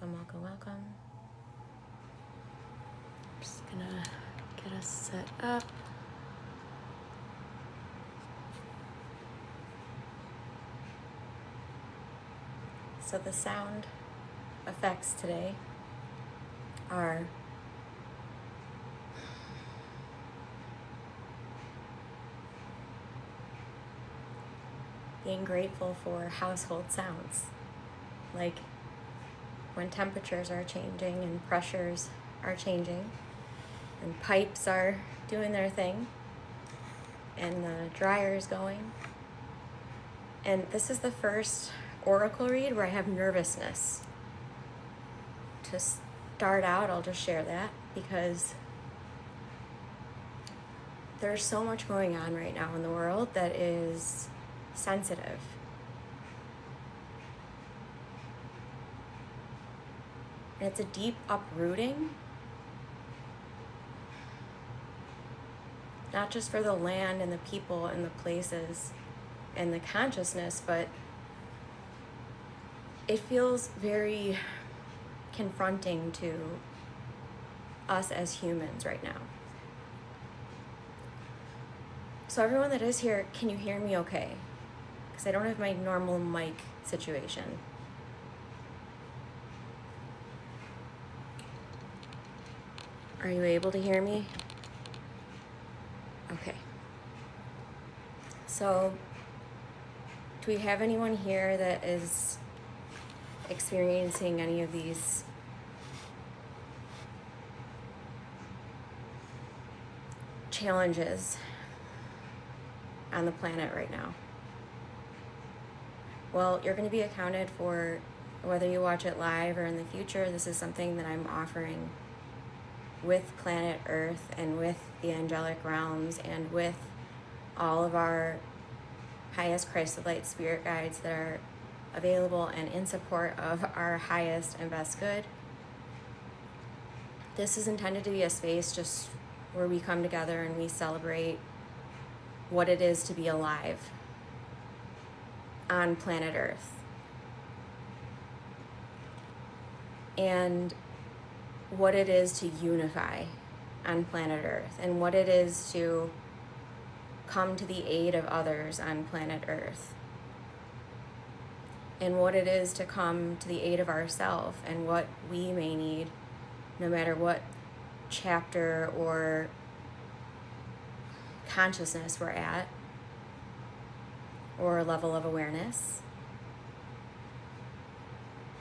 Welcome, welcome, welcome. Just gonna get us set up. So the sound effects today are being grateful for household sounds, like when temperatures are changing and pressures are changing and pipes are doing their thing and the dryer's going. And this is the first oracle read where I have nervousness. To start out, I'll just share that because there's so much going on right now in the world that is sensitive. And it's a deep uprooting, not just for the land and the people and the places and the consciousness, but it feels very confronting to us as humans right now. So everyone that is here, can you hear me okay? Because I don't have my normal mic situation. Are you able to hear me? Okay. So, do we have anyone here that is experiencing any of these challenges on the planet right now? Well, you're going to be accounted for whether you watch it live or in the future. This is something that I'm offering with planet Earth and with the angelic realms and with all of our highest Christ light spirit guides that are available and in support of our highest and best good. This is intended to be a space just where we come together and we celebrate what it is to be alive on planet Earth. And what it is to unify on planet Earth, and what it is to come to the aid of others on planet Earth, and what it is to come to the aid of ourselves and what we may need, no matter what chapter or consciousness we're at, or level of awareness.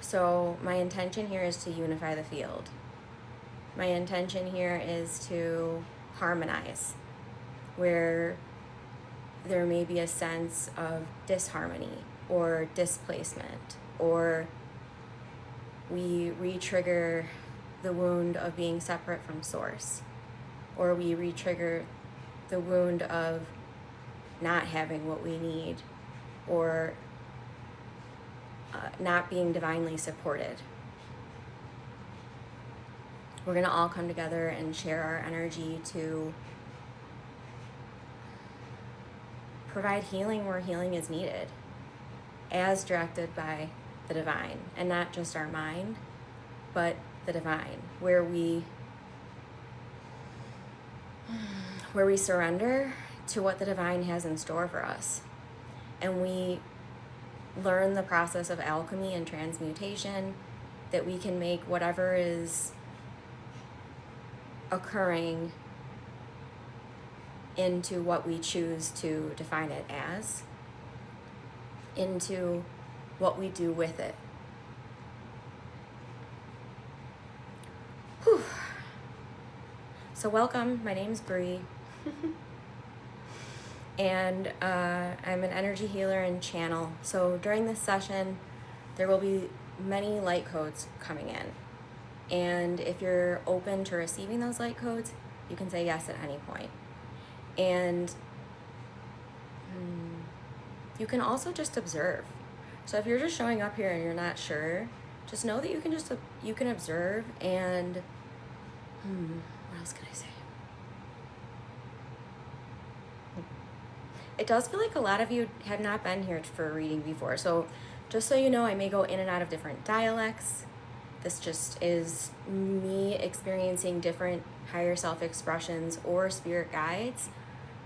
So my intention here is to unify the field. My intention here is to harmonize where there may be a sense of disharmony or displacement, or we re-trigger the wound of being separate from source, or we re-trigger the wound of not having what we need, or not being divinely supported. We're going to all come together and share our energy to provide healing where healing is needed, as directed by the divine, and not just our mind, but the divine, where we surrender to what the divine has in store for us, and we learn the process of alchemy and transmutation, that we can make whatever is occurring into what we choose to define it as, into what we do with it. Whew. So welcome, my name's Bree, and I'm an energy healer and channel. So during this session, there will be many light codes coming in. And if you're open to receiving those light codes, you can say yes at any point. And you can also just observe. So if you're just showing up here and you're not sure, just know that you can observe and what else can I say? It does feel like a lot of you have not been here for a reading before. So just so you know, I may go in and out of different dialects. This just is me experiencing different higher self expressions or spirit guides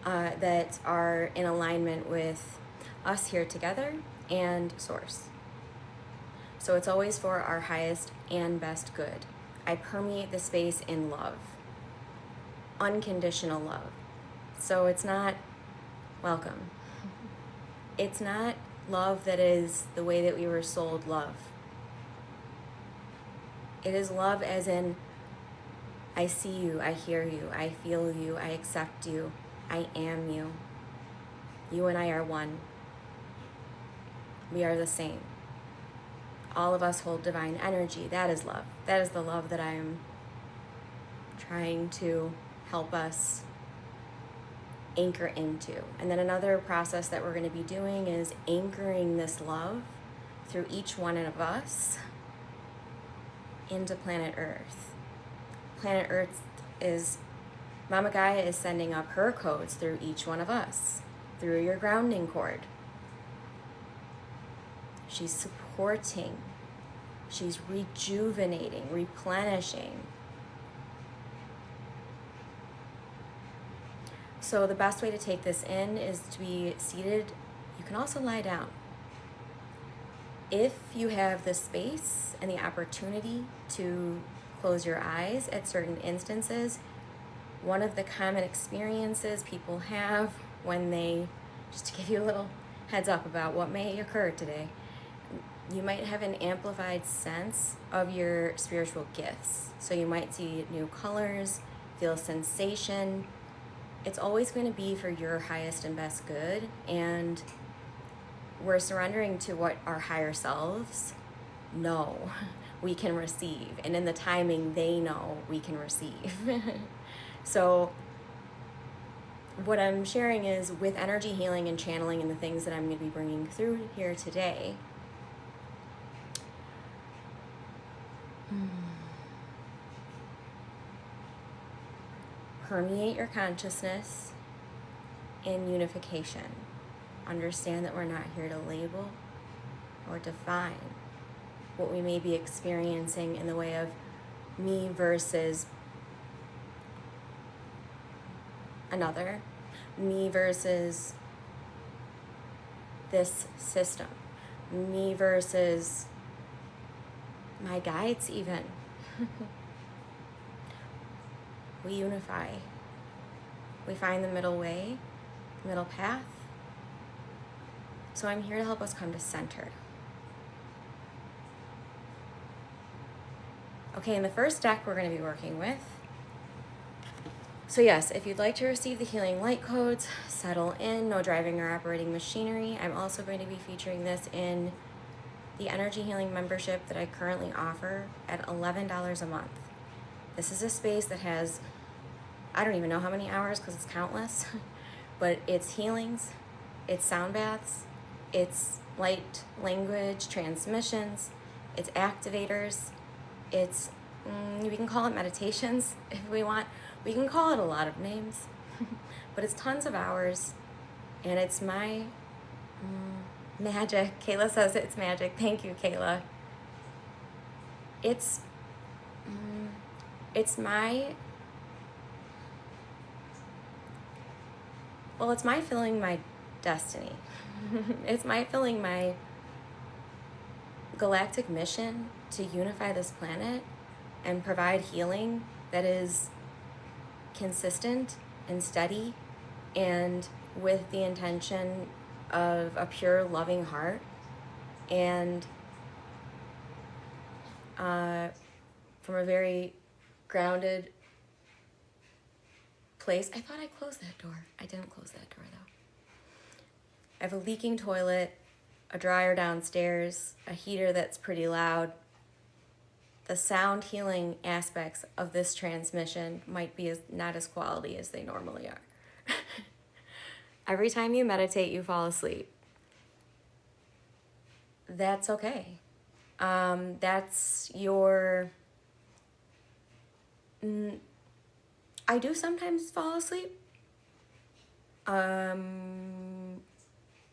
that are in alignment with us here together and Source. So it's always for our highest and best good. I permeate the space in love, unconditional love. So it's not welcome. It's not love that is the way that we were sold love. It is love as in, I see you, I hear you, I feel you, I accept you, I am you. You and I are one. We are the same. All of us hold divine energy. That is love. That is the love that I am trying to help us anchor into. And then another process that we're going to be doing is anchoring this love through each one of us into planet Earth. Planet Earth is, Mama Gaia is sending up her codes through each one of us, through your grounding cord. She's supporting, she's rejuvenating, replenishing. So the best way to take this in is to be seated. You can also lie down. If you have the space and the opportunity to close your eyes at certain instances, one of the common experiences people have when they, just to give you a little heads up about what may occur today, you might have an amplified sense of your spiritual gifts. So you might see new colors, feel sensation. It's always going to be for your highest and best good, and we're surrendering to what our higher selves know we can receive, and in the timing they know we can receive. So what I'm sharing is, with energy healing and channeling and the things that I'm going to be bringing through here today, permeate your consciousness in unification. Understand that we're not here to label or define what we may be experiencing in the way of me versus another, me versus this system, me versus my guides even. We unify. We find the middle way, middle path. So I'm here to help us come to center. Okay, in the first deck we're going to be working with. So yes, if you'd like to receive the healing light codes, settle in, no driving or operating machinery. I'm also going to be featuring this in the energy healing membership that I currently offer at $11 a month. This is a space that has, I don't even know how many hours because it's countless, but it's healings, it's sound baths, it's light language transmissions, it's activators, it's, we can call it meditations if we want. We can call it a lot of names, but it's tons of hours, and it's my magic. Kayla says it's magic. Thank you, Kayla. It's my, well, it's my filling my destiny. It's my filling my galactic mission to unify this planet and provide healing that is consistent and steady, and with the intention of a pure loving heart, and from a very grounded place. I thought I closed that door. I didn't close that door though. I have a leaking toilet, a dryer downstairs, a heater that's pretty loud. The sound healing aspects of this transmission might be not as quality as they normally are. Every time you meditate, you fall asleep. That's okay. That's your... I do sometimes fall asleep. But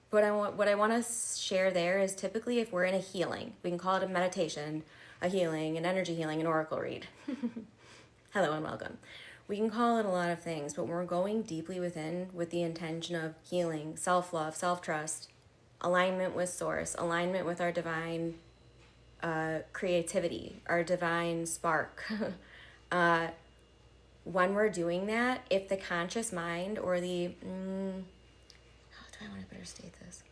what I want to share there is, typically if we're in a healing, we can call it a meditation, a healing, an energy healing, an oracle read. Hello and welcome. We can call it a lot of things, but when we're going deeply within with the intention of healing, self-love, self-trust, alignment with source, alignment with our divine creativity, our divine spark. When we're doing that, if the conscious mind or the, how do I want to better state this?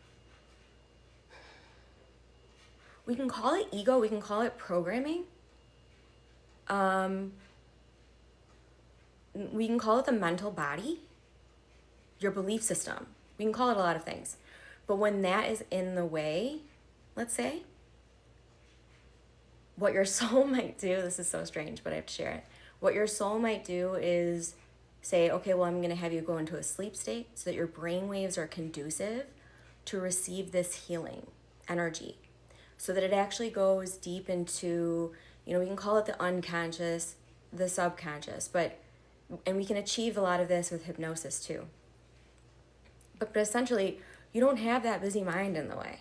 We can call it ego, we can call it programming. We can call it the mental body, your belief system. We can call it a lot of things. But when that is in the way, let's say, what your soul might do, this is so strange, but I have to share it. What your soul might do is say, okay, well, I'm going to have you go into a sleep state so that your brain waves are conducive to receive this healing energy, so that it actually goes deep into, we can call it the unconscious, the subconscious, and we can achieve a lot of this with hypnosis too. But essentially, you don't have that busy mind in the way.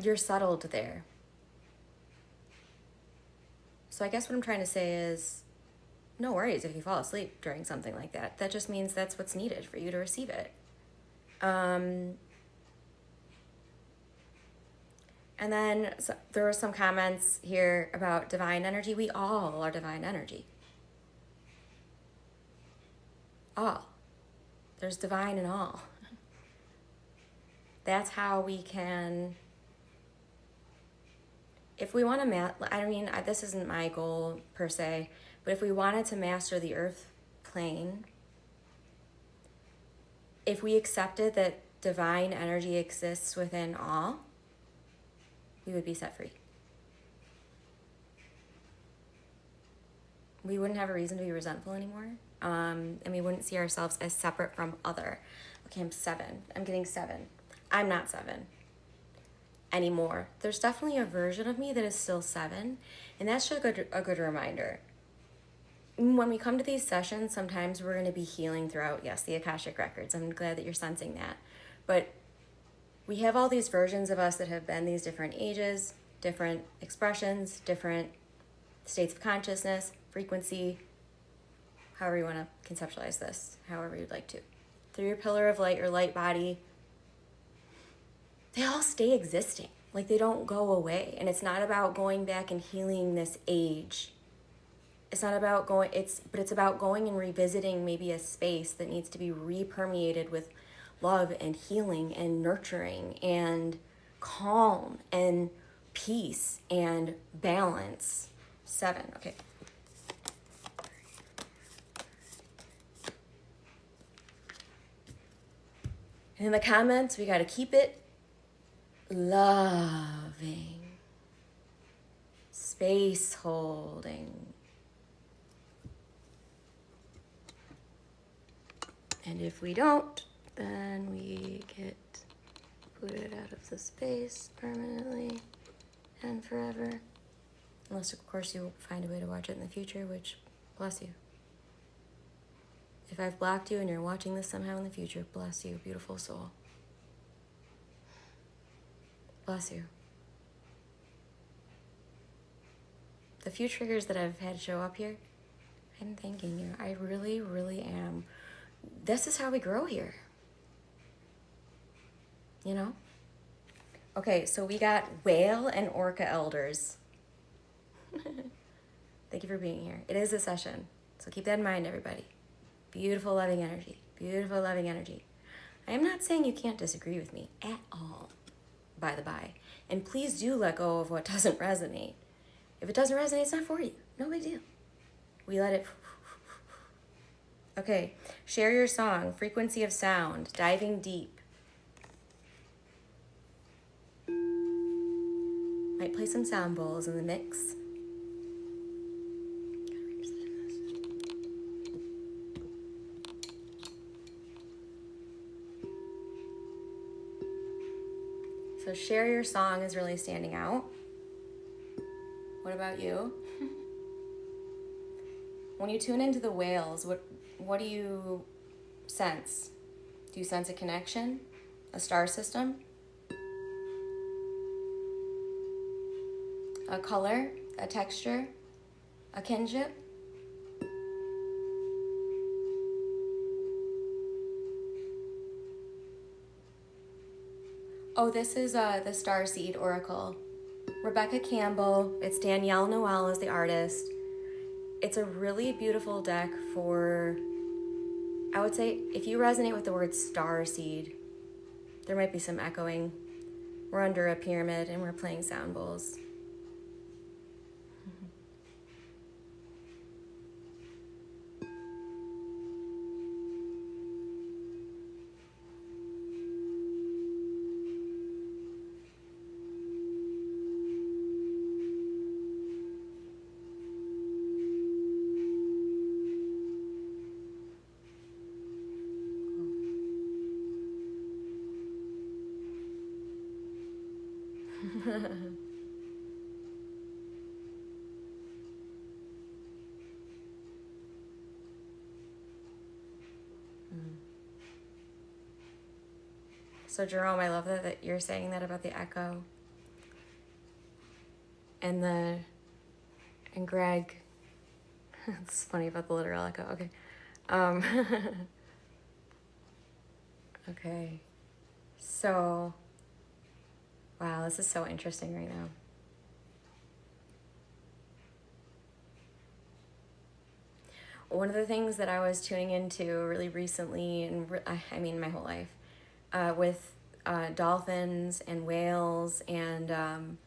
You're settled there. So I guess what I'm trying to say is, no worries if you fall asleep during something like that. That just means that's what's needed for you to receive it. And then there were some comments here about divine energy. We all are divine energy. All. There's divine in all. That's how we can, if we want to, this isn't my goal per se, but if we wanted to master the earth plane, if we accepted that divine energy exists within all, we would be set free. We wouldn't have a reason to be resentful anymore. And we wouldn't see ourselves as separate from other. Okay, I'm 7. I'm getting 7. I'm not 7 anymore. There's definitely a version of me that is still 7. And that's just a good reminder. When we come to these sessions, sometimes we're going to be healing throughout, yes, the Akashic Records. I'm glad that you're sensing that. But we have all these versions of us that have been these different ages, different expressions, different states of consciousness, frequency, however you want to conceptualize this, however you'd like to. Through your pillar of light or light body, they all stay existing. Like, they don't go away. And it's not about going back and healing this age. It's not about going, but it's about going and revisiting maybe a space that needs to be re-permeated with love and healing and nurturing and calm and peace and balance. 7, okay. And in the comments, we got to keep it loving, space holding. And if we don't, then we get booted out of the space permanently and forever. Unless, of course, you find a way to watch it in the future, which, bless you. If I've blocked you and you're watching this somehow in the future, bless you, beautiful soul. Bless you. The few triggers that I've had show up here, I'm thanking you. I really, really am. This is how we grow here. You know? Okay, so we got whale and orca elders. Thank you for being here. It is a session, so keep that in mind, everybody. Beautiful, loving energy. Beautiful, loving energy. I am not saying you can't disagree with me at all, by the by. And please do let go of what doesn't resonate. If it doesn't resonate, it's not for you. No big deal. We let it... Okay, share your song, frequency of sound, diving deep. Might play some sound bowls in the mix. So share your song is really standing out. What about you? When you tune into the whales, what do you sense? Do you sense a connection? A star system? a color, a texture, a kinship. Oh, this is the Starseed Oracle. Rebecca Campbell. It's Danielle Noel is the artist. It's a really beautiful deck for, I would say, if you resonate with the word starseed, there might be some echoing. We're under a pyramid and we're playing sound bowls. So Jerome, I love that you're saying that about the echo. And Greg, it's funny about the literal echo. Okay. Okay. So, wow, this is so interesting right now. One of the things that I was tuning into really recently, and I mean my whole life, with dolphins and whales and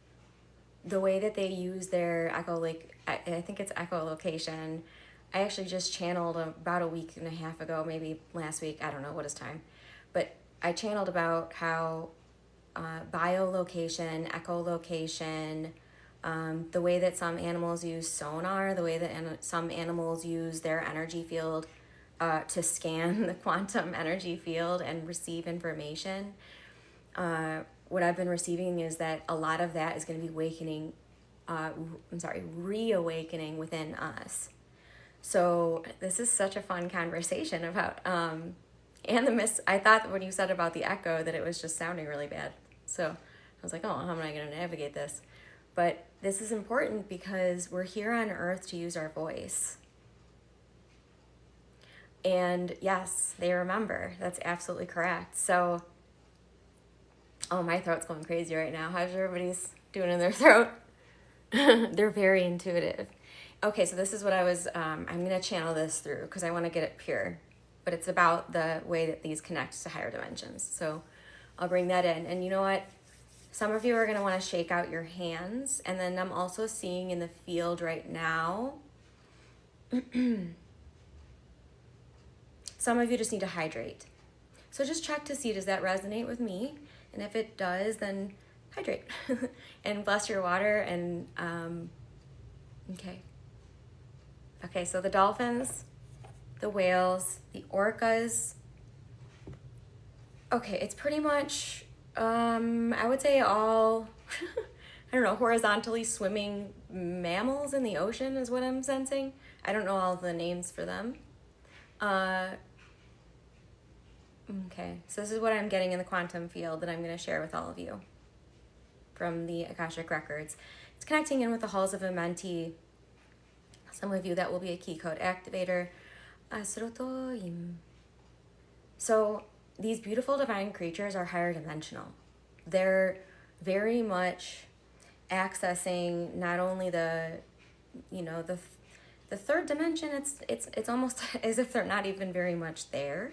the way that they use their I think it's echolocation. I actually just channeled about a week and a half ago, maybe last week, I don't know what is time, but I channeled about how biolocation, echolocation, the way that some animals use sonar, the way that some animals use their energy field to scan the quantum energy field and receive information. What I've been receiving is that a lot of that is going to be reawakening within us. So this is such a fun conversation about, I thought when you said about the echo that it was just sounding really bad. So I was like, oh, how am I going to navigate this? But this is important because we're here on Earth to use our voice. And yes, they remember. That's absolutely correct. So, oh, my throat's going crazy right now. How's everybody's doing in their throat? They're very intuitive. Okay, so this is what I'm going to channel this through because I want to get it pure. But it's about the way that these connect to higher dimensions. So I'll bring that in. And you know what? Some of you are going to want to shake out your hands. And then I'm also seeing in the field right now, some of you just need to hydrate. So just check to see, does that resonate with me? And if it does, then hydrate and bless your water. And okay, so the dolphins, the whales, the orcas. Okay, it's pretty much, I would say all, I don't know, horizontally swimming mammals in the ocean is what I'm sensing. I don't know all the names for them. Okay, so this is what I'm getting in the quantum field that I'm going to share with all of you from the Akashic Records. It's connecting in with the halls of Amenti. Some of you, that will be a key code activator. So these beautiful divine creatures are higher dimensional. They're very much accessing not only the third dimension. It's almost as if they're not even very much there.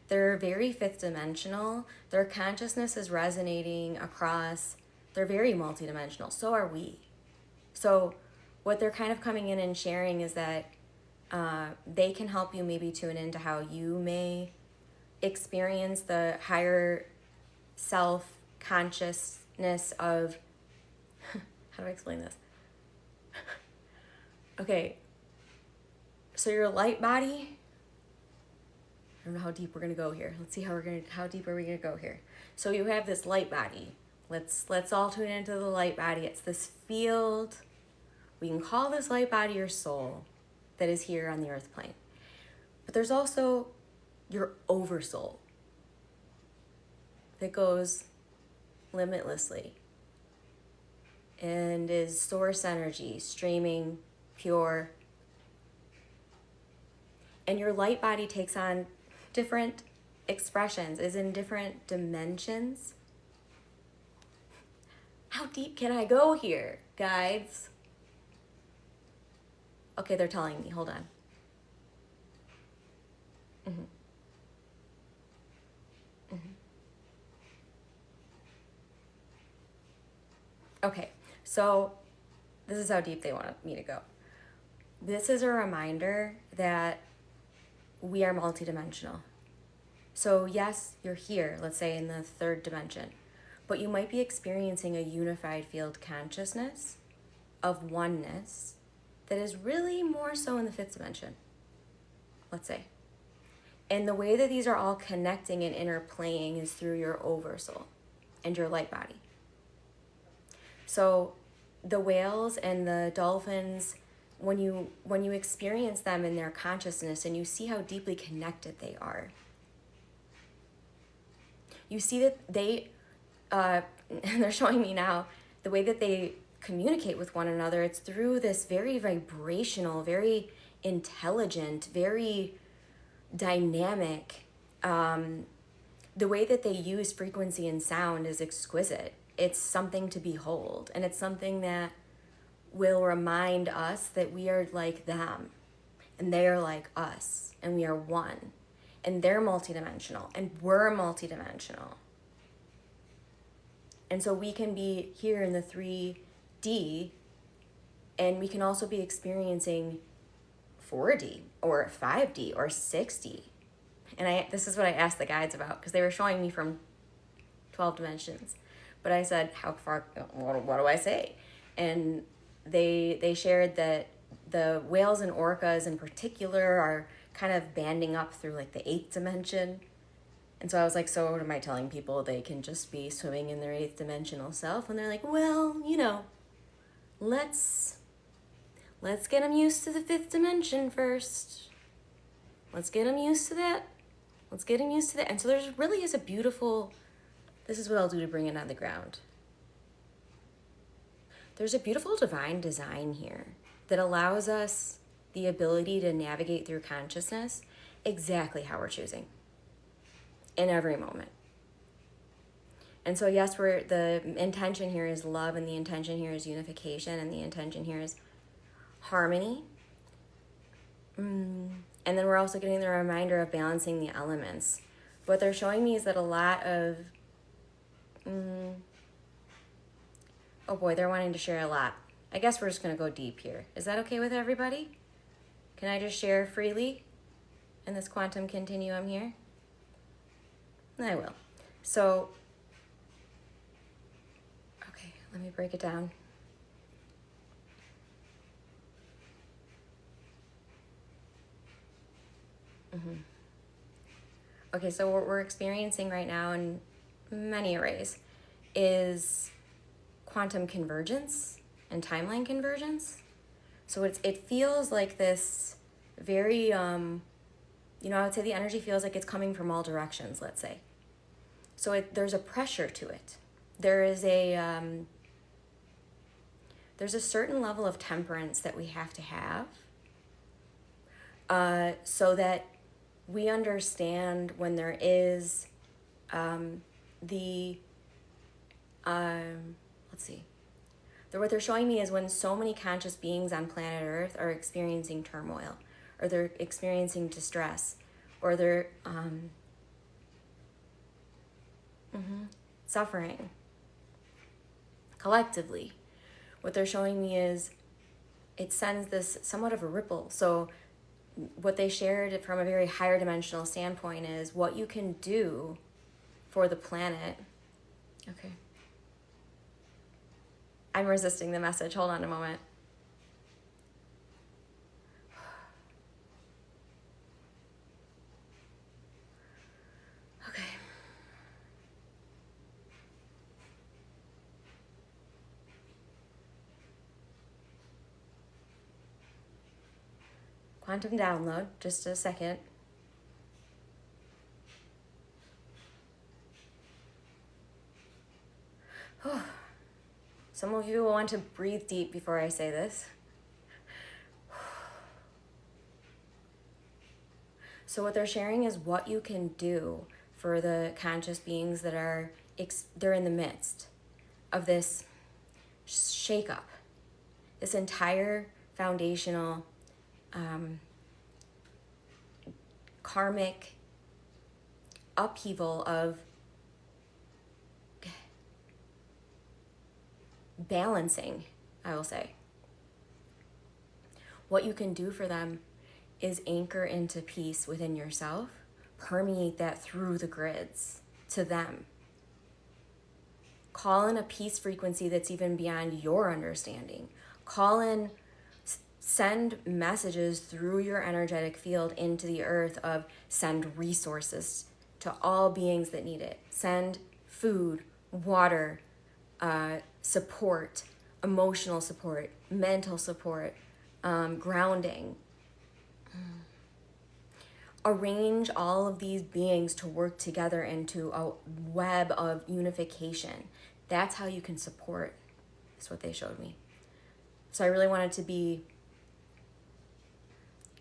They're very fifth dimensional. Their consciousness is resonating across. They're very multidimensional. So are we. So what they're kind of coming in and sharing is that they can help you maybe tune into how you may experience the higher self-consciousness of, how do I explain this? Okay, so your light body, I don't know how deep we're gonna go here. Let's see how deep are we gonna go here? So you have this light body. Let's all tune into the light body. It's this field. We can call this light body your soul that is here on the earth plane. But there's also your oversoul that goes limitlessly and is source energy, streaming, pure. And your light body takes on different expressions, is in different dimensions. How deep can I go here, guides? Okay, they're telling me, hold on. Okay, so this is how deep they want me to go. This is a reminder that we are multidimensional. So yes, you're here, let's say in the third dimension, but you might be experiencing a unified field consciousness of oneness that is really more so in the fifth dimension, let's say. And the way that these are all connecting and interplaying is through your oversoul and your light body. So the whales and the dolphins, when you experience them in their consciousness and you see how deeply connected they are, you see that they, and they're showing me now, the way that they communicate with one another, it's through this very vibrational, very intelligent, very dynamic. The way that they use frequency and sound is exquisite. It's something to behold, and it's something that will remind us that we are like them, and they are like us, and we are one, and they're multidimensional, and we're multidimensional. And so we can be here in the 3D, and we can also be experiencing 4D or 5D or 6D. And this is what I asked the guides about, because they were showing me from 12 dimensions. But I said, how far, what do I say? And they shared that the whales and orcas in particular are kind of banding up through like the 8th dimension. And so I was like, so what am I telling people? They can just be swimming in their 8th dimensional self? And they're like, well, you know, let's get them used to the 5th dimension first. Let's get them used to that. Let's get them used to that. And so there really is a beautiful, this is what I'll do to bring it on the ground. There's a beautiful divine design here that allows us the ability to navigate through consciousness exactly how we're choosing in every moment. And so yes, the intention here is love, and the intention here is unification, and the intention here is harmony. And then we're also getting the reminder of balancing the elements. What they're showing me is that a lot of, oh boy, they're wanting to share a lot. I guess we're just gonna go deep here. Is that okay with everybody? Can I just share freely in this quantum continuum here? I will. So, okay, let me break it down. Okay, so what we're experiencing right now in many arrays is quantum convergence and timeline convergence. So it feels like this very, I would say the energy feels like it's coming from all directions, let's say. So there's a pressure to it. There's a certain level of temperance that we have to have so that we understand when there is what they're showing me is when so many conscious beings on planet Earth are experiencing turmoil, or they're experiencing distress, or they're suffering collectively. What they're showing me is it sends this somewhat of a ripple. So what they shared from a very higher dimensional standpoint is what you can do for the planet. Okay. I'm resisting the message. Hold on a moment. Okay. Quantum download, just a second. Some of you will want to breathe deep before I say this. So what they're sharing is what you can do for the conscious beings that are, they're in the midst of this shakeup, this entire foundational karmic upheaval of balancing, I will say. What you can do for them is anchor into peace within yourself, permeate that through the grids to them. Call in a peace frequency that's even beyond your understanding. Call in, send messages through your energetic field into the earth of send resources to all beings that need it. Send food, water, support, emotional support, mental support, grounding. Arrange all of these beings to work together into a web of unification. That's how you can support. That's what they showed me. So I really wanted to be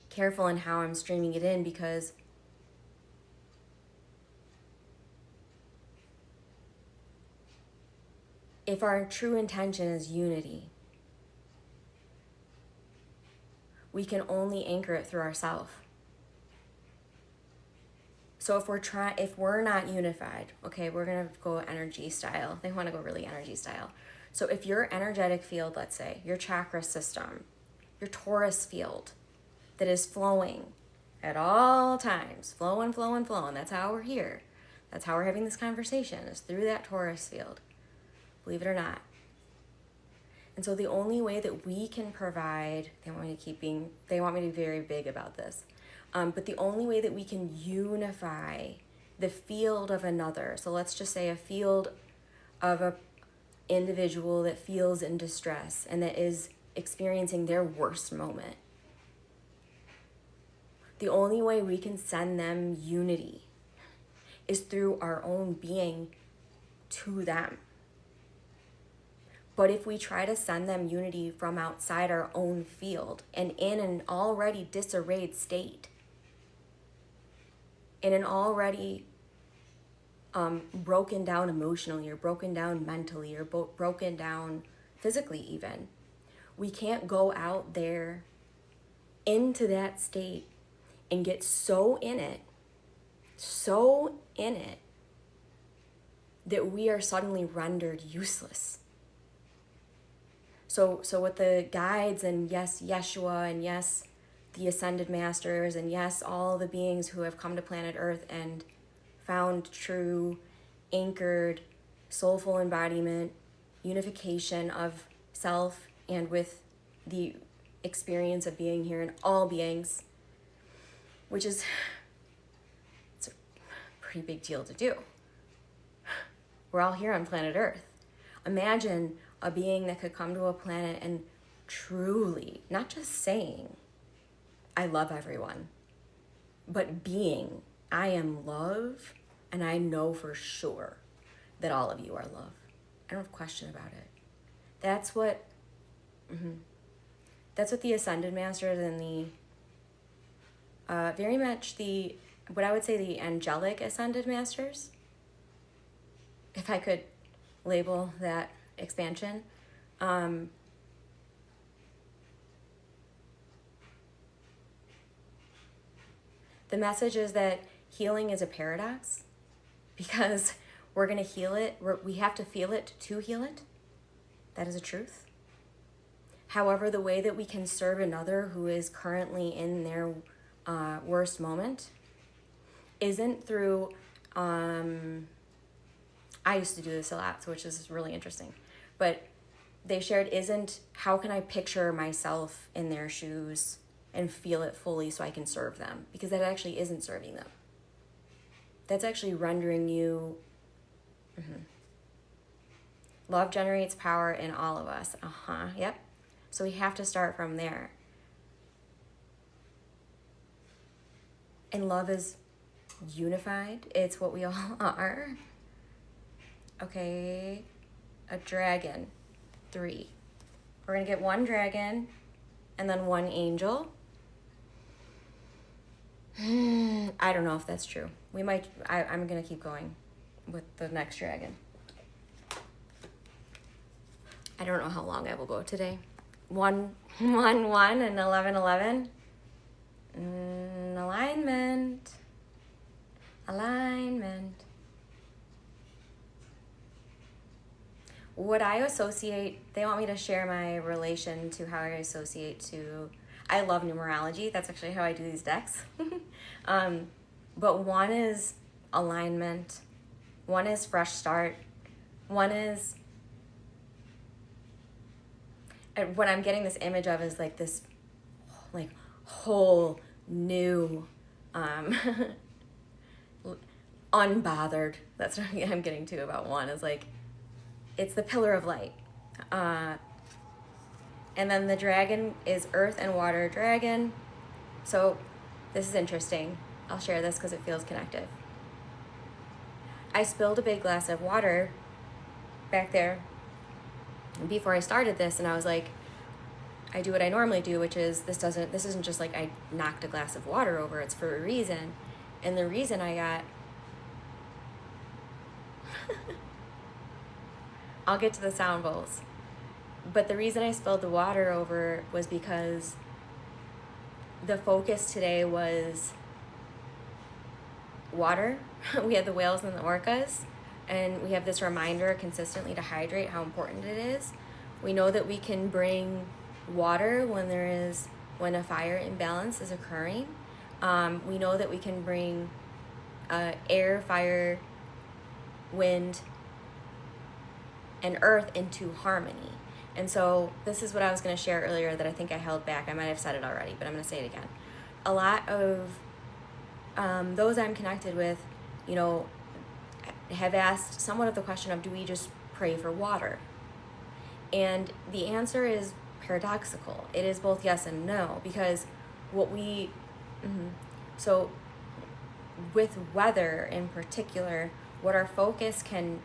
careful in how I'm streaming it in, because if our true intention is unity, we can only anchor it through ourselves. So if we're not unified, okay, we're gonna go energy style. They wanna go really energy style. So if your energetic field, let's say, your chakra system, your torus field that is flowing at all times, flowing, that's how we're here. That's how we're having this conversation, is through that torus field, believe it or not. And so the only way that we can provide, they want me to be very big about this. But the only way that we can unify the field of another, so let's just say a field of an individual that feels in distress and that is experiencing their worst moment. The only way we can send them unity is through our own being to them. But if we try to send them unity from outside our own field and in an already disarrayed state, in an already broken down emotionally, or broken down mentally, or broken down physically even, we can't go out there into that state and get so in it that we are suddenly rendered useless. So with the guides, and yes, Yeshua, and yes, the ascended masters, and yes, all the beings who have come to planet Earth and found true, anchored, soulful embodiment, unification of self and with the experience of being here in all beings, which is, it's a pretty big deal to do. We're all here on planet Earth. Imagine a being that could come to a planet and truly, not just saying, I love everyone, but being, I am love, and I know for sure that all of you are love. I don't have a question about it. That's what the Ascended Masters and the, very much what I would say the Angelic Ascended Masters, if I could label that expansion, the message is that healing is a paradox, because we're going to heal it. We have to feel it to heal it. That is a truth. However, the way that we can serve another who is currently in their worst moment isn't through, I used to do this a lot, which is really interesting, but they shared isn't how can I picture myself in their shoes and feel it fully so I can serve them, because that actually isn't serving them. That's actually rendering you. Love generates power in all of us. Yep. So we have to start from there. And love is unified. It's what we all are. Okay. A dragon. 3. We're going to get 1 dragon and then 1 angel. I don't know if that's true. I'm going to keep going with the next dragon. I don't know how long I will go today. 1, 1, 1, and 11, 11. Alignment. Alignment. What I associate, they want me to share my relation to how I associate to, I love numerology. That's actually how I do these decks. But 1 is alignment. 1 is fresh start. 1 is, and what I'm getting this image of is like this, like whole new, unbothered. That's what I'm getting to about 1 is like, it's the pillar of light. And then the dragon is earth and water dragon. So this is interesting. I'll share this because it feels connected. I spilled a big glass of water back there before I started this, and I was like, I do what I normally do, which is this isn't just like I knocked a glass of water over, it's for a reason. And the reason I got I'll get to the sound bowls. But the reason I spilled the water over was because the focus today was water. We had the whales and the orcas, and we have this reminder consistently to hydrate, how important it is. We know that we can bring water when a fire imbalance is occurring. We know that we can bring air, fire, wind, and earth into harmony. And so this is what I was going to share earlier that I think I held back. I might have said it already, but I'm going to say it again. A lot of those I'm connected with, have asked somewhat of the question of, do we just pray for water? And the answer is paradoxical. It is both yes and no, because so with weather in particular, what our focus can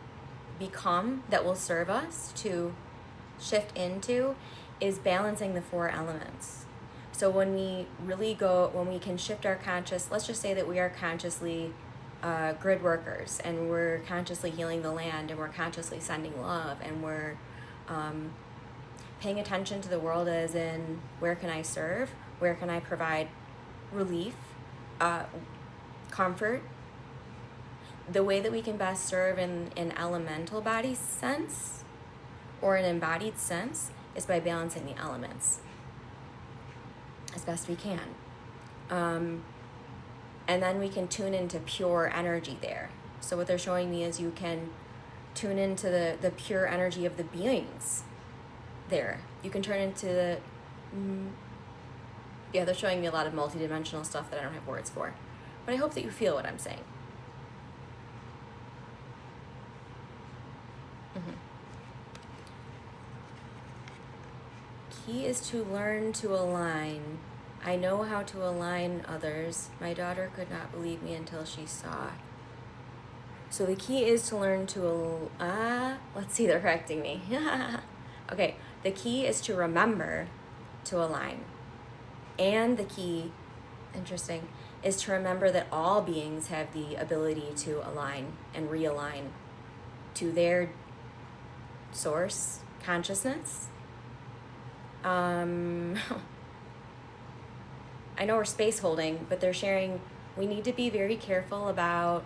become that will serve us to shift into is balancing the 4 elements. So when we can shift our let's just say that we are consciously grid workers, and we're consciously healing the land, and we're consciously sending love, and we're paying attention to the world as in, where can I serve? Where can I provide relief, comfort? The way that we can best serve in an elemental body sense or an embodied sense is by balancing the elements as best we can. And then we can tune into pure energy there. So what they're showing me is you can tune into the pure energy of the beings there. You can turn into they're showing me a lot of multidimensional stuff that I don't have words for. But I hope that you feel what I'm saying. Key is to learn to align. I know how to align others. My daughter could not believe me until she saw. So the key is to learn to, let's see, they're correcting me. Okay, the key is to remember to align. And the key, interesting, is to remember that all beings have the ability to align and realign to their source consciousness. I know we're space holding, but they're sharing we need to be very careful about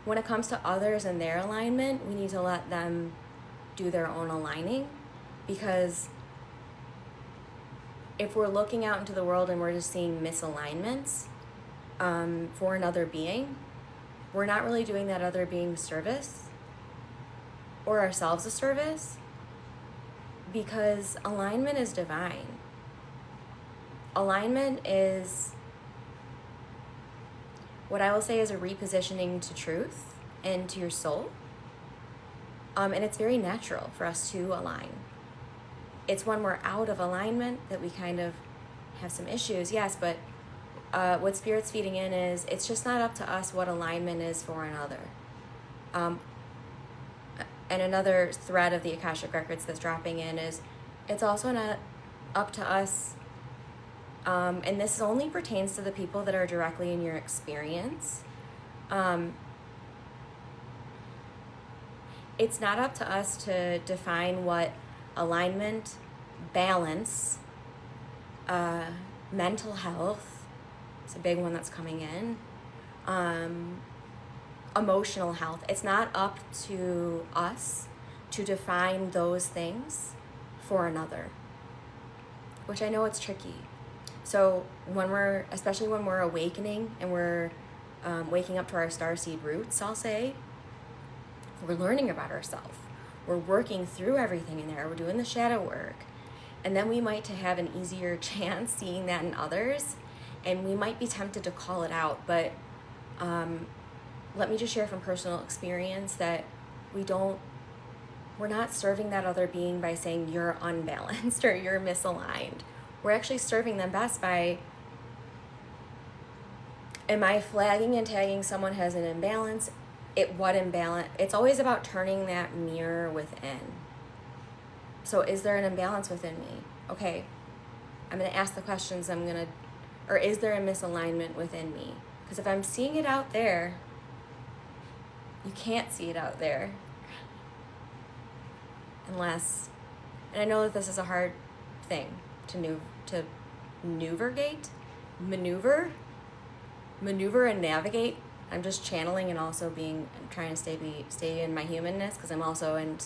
when it comes to others and their alignment, we need to let them do their own aligning, because if we're looking out into the world and we're just seeing misalignments for another being, we're not really doing that other being service or ourselves a service, because alignment is divine. Alignment is what I will say is a repositioning to truth and to your soul. And it's very natural for us to align. It's when we're out of alignment that we kind of have some issues, yes, but what Spirit's feeding in is, it's just not up to us what alignment is for another. And another thread of the Akashic Records that's dropping in is, it's also not up to us, and this only pertains to the people that are directly in your experience. It's not up to us to define what alignment, balance, mental health, it's a big one that's coming in, emotional health. It's not up to us to define those things for another, which I know it's tricky. So especially when we're awakening and we're waking up to our starseed roots, I'll say, we're learning about ourselves. We're working through everything in there. We're doing the shadow work. And then we might have an easier chance seeing that in others. And we might be tempted to call it out. But let me just share from personal experience that we're not serving that other being by saying you're unbalanced or you're misaligned. We're actually serving them best by, am I flagging and tagging someone has an imbalance? What imbalance? It's always about turning that mirror within. So is there an imbalance within me? Okay, I'm going to ask the questions. Or is there a misalignment within me? Because if I'm seeing it out there, you can't see it out there. Unless, and I know that this is a hard thing to maneuver and navigate. I'm just channeling and also trying to stay in my humanness, because I'm also in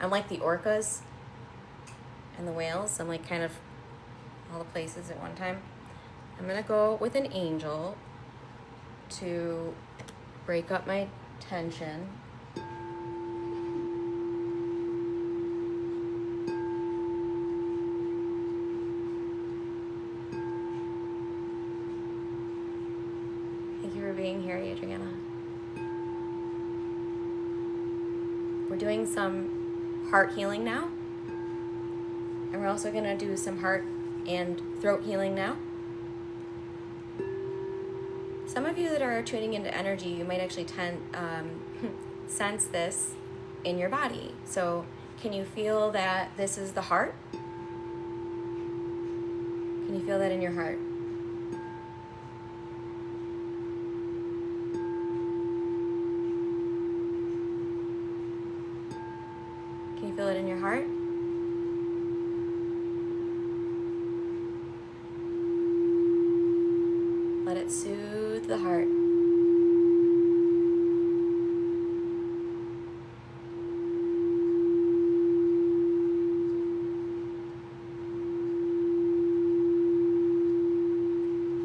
I'm like the orcas and the whales. I'm like kind of all the places at one time. I'm gonna go with an angel to break up my tension. Being here, Adriana. We're doing some heart healing now, and we're also going to do some heart and throat healing now. Some of you that are tuning into energy, you might actually sense this in your body. So can you feel that this is the heart? Can you feel that in your heart? Feel it in your heart. Let it soothe the heart.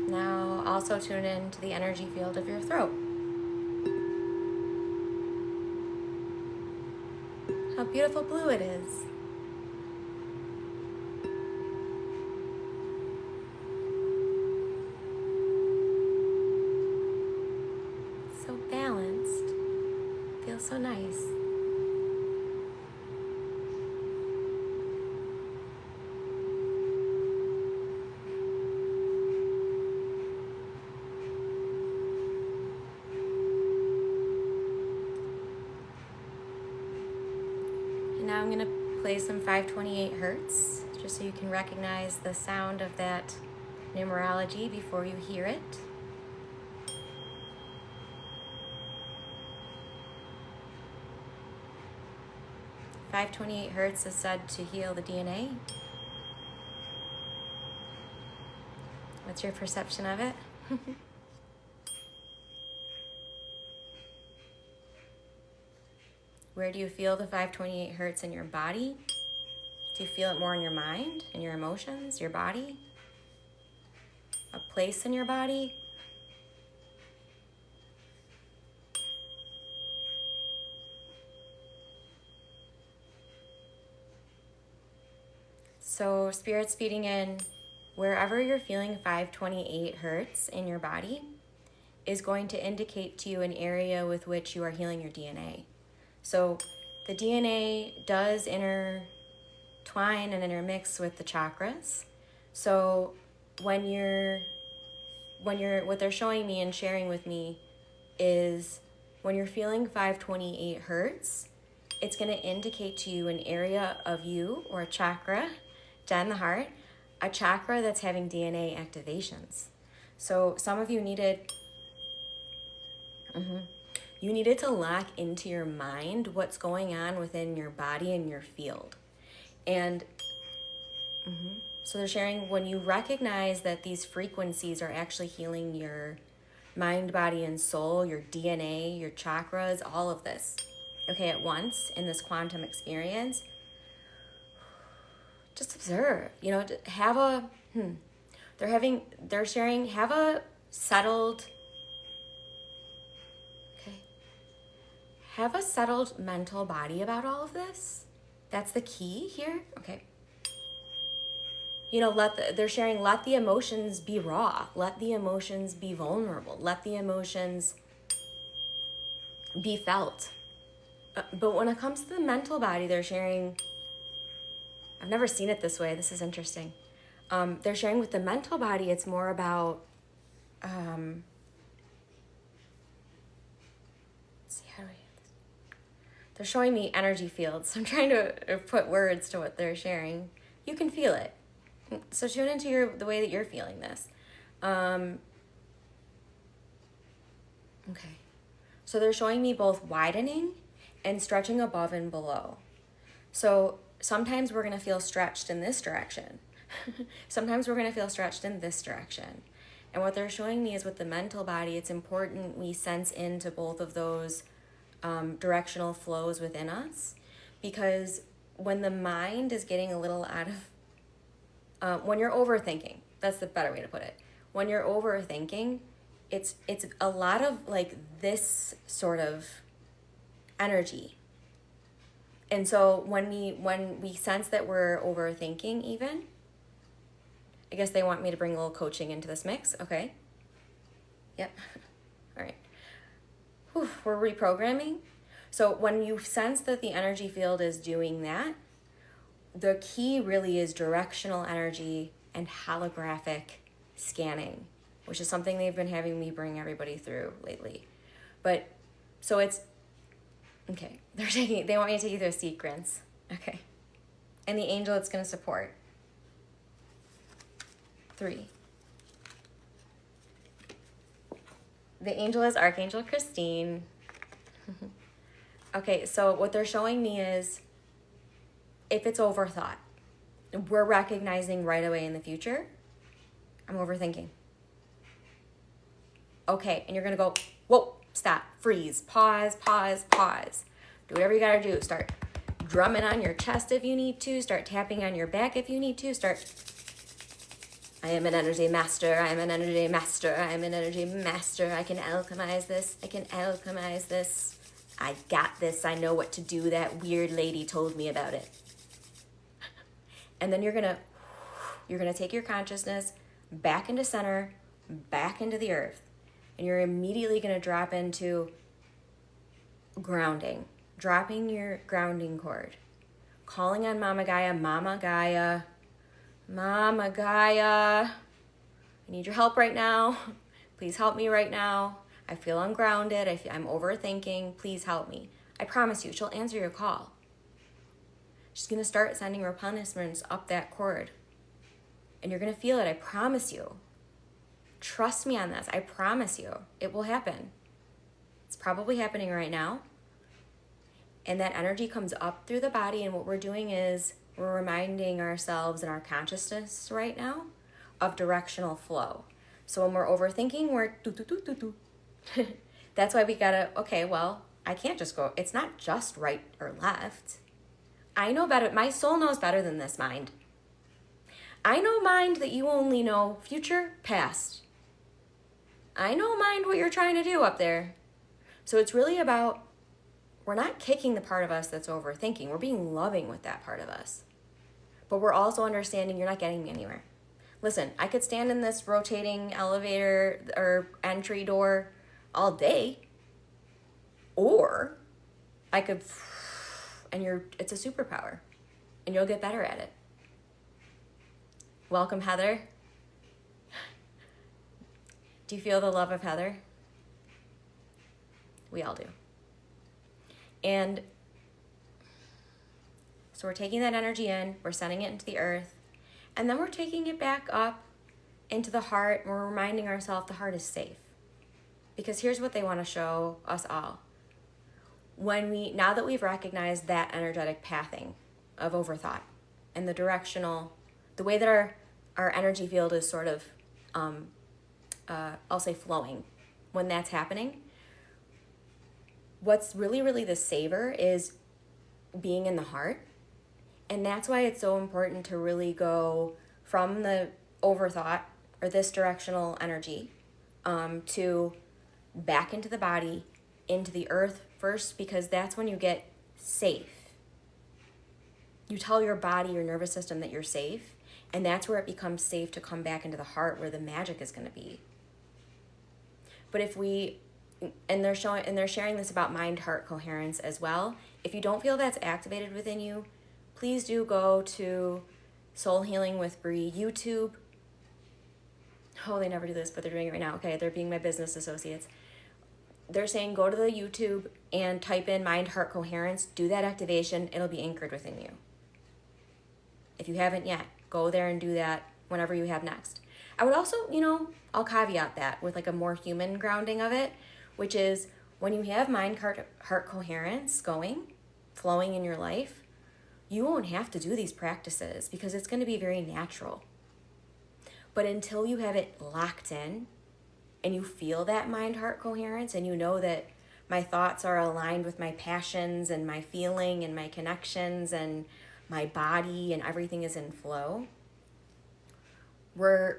Now also tune into the energy field of your throat. How beautiful blue it is. So balanced. Feels so nice. Now I'm going to play some 528 hertz, just so you can recognize the sound of that numerology before you hear it. .528 hertz is said to heal the DNA. What's your perception of it? Where do you feel the 528 hertz in your body? Do you feel it more in your mind, in your emotions, your body? A place in your body? So Spirit's feeding in wherever you're feeling 528 hertz in your body is going to indicate to you an area with which you are healing your DNA. So the DNA does intertwine and intermix with the chakras. So when you're what they're showing me and sharing with me is when you're feeling 528 hertz, it's going to indicate to you an area of you or a chakra down the heart, a chakra that's having DNA activations. So some of you needed to lock into your mind what's going on within your body and your field. And so they're sharing, when you recognize that these frequencies are actually healing your mind, body, and soul, your DNA, your chakras, all of this, okay, at once in this quantum experience, just observe, have a, they're sharing, have a settled, have a settled mental body about all of this. That's the key here. Okay. They're sharing, let the emotions be raw. Let the emotions be vulnerable. Let the emotions be felt. But when it comes to the mental body, they're sharing, I've never seen it this way. This is interesting. They're sharing with the mental body, it's more about, let's see, how do I get this? They're showing me energy fields. I'm trying to put words to what they're sharing. You can feel it. So tune into the way that you're feeling this. Okay. So they're showing me both widening and stretching above and below. So sometimes we're going to feel stretched in this direction. Sometimes we're going to feel stretched in this direction. And what they're showing me is with the mental body, it's important we sense into both of those directional flows within us. Because when the mind is getting a little out of, when you're overthinking, that's the better way to put it. When you're overthinking, it's a lot of like this sort of energy. And so when we sense that we're overthinking, even, I guess they want me to bring a little coaching into this mix. Okay. Yep. All right. Whew, we're reprogramming. So when you sense that the energy field is doing that, the key really is directional energy and holographic scanning, which is something they've been having me bring everybody through lately. But so it's okay. They want me to take you through a sequence. Okay. And the angel it's going to support. 3. The angel is Archangel Christine. Okay, so what they're showing me is if it's overthought, we're recognizing right away in the future, I'm overthinking. Okay, and you're going to go, whoa, stop, freeze, pause. Do whatever you got to do. Start drumming on your chest if you need to. Start tapping on your back if you need to. I am an energy master. I am an energy master. I am an energy master. I can alchemize this. I got this. I know what to do. That weird lady told me about it. And then you're gonna take your consciousness back into center, back into the earth. And you're immediately gonna drop into grounding, dropping your grounding cord, calling on Mama Gaia, Mama Gaia, Mama Gaia, I need your help right now. Please help me right now. I feel ungrounded. I'm overthinking. Please help me. I promise you, she'll answer your call. She's going to start sending replenishments up that cord. And you're going to feel it. I promise you. Trust me on this. I promise you. It will happen. It's probably happening right now. And that energy comes up through the body. And what we're doing is we're reminding ourselves in our consciousness right now of directional flow. So when we're overthinking, we're do. That's why we gotta, okay, well, I can't just go, it's not just right or left. I know better. My soul knows better than this mind. I know, mind, that you only know future, past. I know, mind, what you're trying to do up there. So it's really about, we're not kicking the part of us that's overthinking. We're being loving with that part of us. But we're also understanding you're not getting me anywhere. Listen, I could stand in this rotating elevator or entry door all day. Or I could, and it's a superpower. And you'll get better at it. Welcome, Heather. Do you feel the love of Heather? We all do. And so we're taking that energy in, we're sending it into the earth, and then we're taking it back up into the heart. And we're reminding ourselves the heart is safe. Because here's what they want to show us all. Now that we've recognized that energetic pathing of overthought and the way that our energy field is sort of, I'll say flowing, when that's happening, what's really, really the saver is being in the heart. And that's why it's so important to really go from the overthought or this directional energy to back into the body, into the earth first, because that's when you get safe. You tell your body, your nervous system that you're safe, and that's where it becomes safe to come back into the heart where the magic is going to be. But they're sharing this about mind-heart coherence as well. If you don't feel that's activated within you, please do go to Soul Healing with Bree YouTube. Oh, they never do this, but they're doing it right now. Okay, they're being my business associates. They're saying go to the YouTube and type in mind-heart coherence. Do that activation. It'll be anchored within you. If you haven't yet, go there and do that whenever you have next. I would also, I'll caveat that with like a more human grounding of it, which is when you have mind-heart coherence flowing in your life, you won't have to do these practices because it's going to be very natural. But until you have it locked in and you feel that mind-heart coherence and you know that my thoughts are aligned with my passions and my feeling and my connections and my body and everything is in flow, we're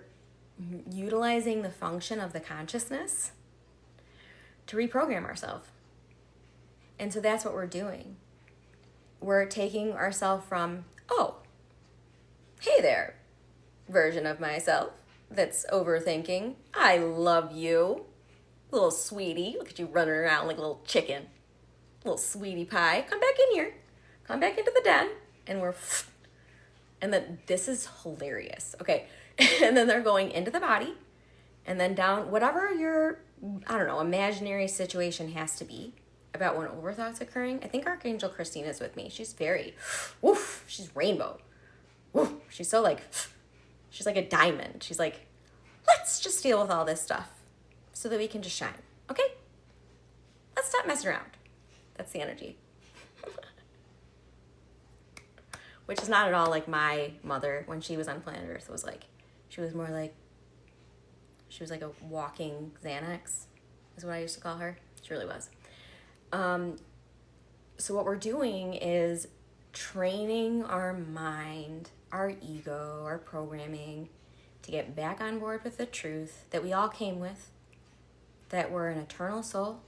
utilizing the function of the consciousness to reprogram ourselves. And so that's what we're doing. We're taking ourselves from, oh, hey there, version of myself that's overthinking. I love you, little sweetie. Look at you running around like a little chicken, little sweetie pie. Come back in here. Come back into the den. And then this is hilarious. Okay. And then they're going into the body and then down, whatever your, imaginary situation has to be about when overthought's occurring. I think Archangel Christina is with me. She's very, she's rainbow. She's so she's like a diamond. She's like, let's just deal with all this stuff so that we can just shine. Okay? Let's stop messing around. That's the energy. Which is not at all like my mother when she was on planet Earth was like. She was like a walking Xanax is what I used to call her. She really was. So what we're doing is training our mind, our ego, our programming to get back on board with the truth that we all came with, that we're an eternal soul,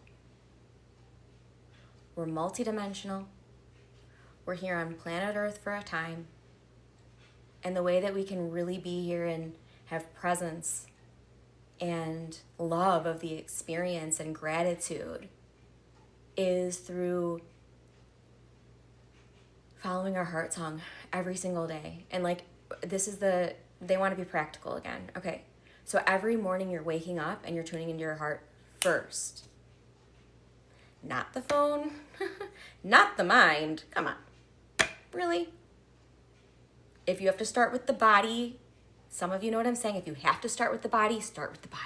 we're multidimensional, we're here on planet Earth for a time, and the way that we can really be here and have presence and love of the experience and gratitude is through following our heart song every single day. And they want to be practical again. Okay, so every morning you're waking up and you're tuning into your heart first. Not the phone, not the mind. Come on. Really? If you have to start with the body, some of you know what I'm saying. If you have to start with the body, start with the body.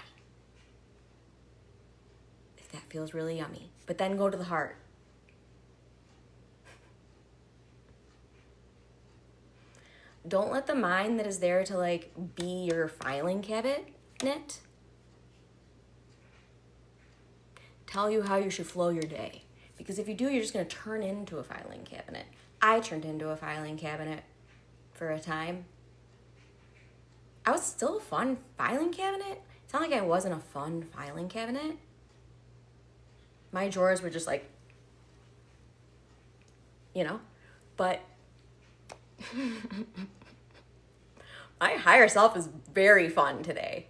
If that feels really yummy. But then go to the heart. Don't let the mind that is there to be your filing cabinet tell you how you should flow your day. Because if you do, you're just going to turn into a filing cabinet. I turned into a filing cabinet for a time. I was still a fun filing cabinet. It's not like I wasn't a fun filing cabinet. My drawers were just but my higher self is very fun today.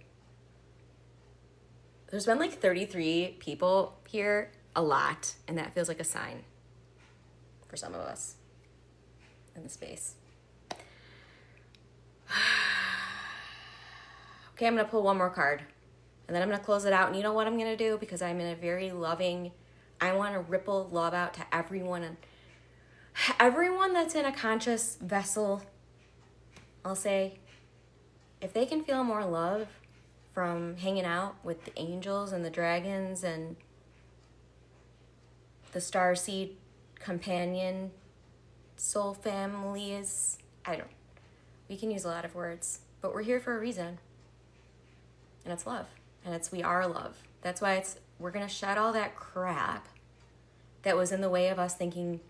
There's been 33 people here, a lot, and that feels like a sign for some of us in the space. Okay, I'm going to pull one more card. And then I'm going to close it out. And you know what I'm going to do? Because I'm in a very loving, I want to ripple love out to everyone. And everyone that's in a conscious vessel, I'll say, if they can feel more love from hanging out with the angels and the dragons and the starseed companion soul families, we can use a lot of words, but we're here for a reason. And it's love. And we are love. That's why we're going to shed all that crap that was in the way of us thinking,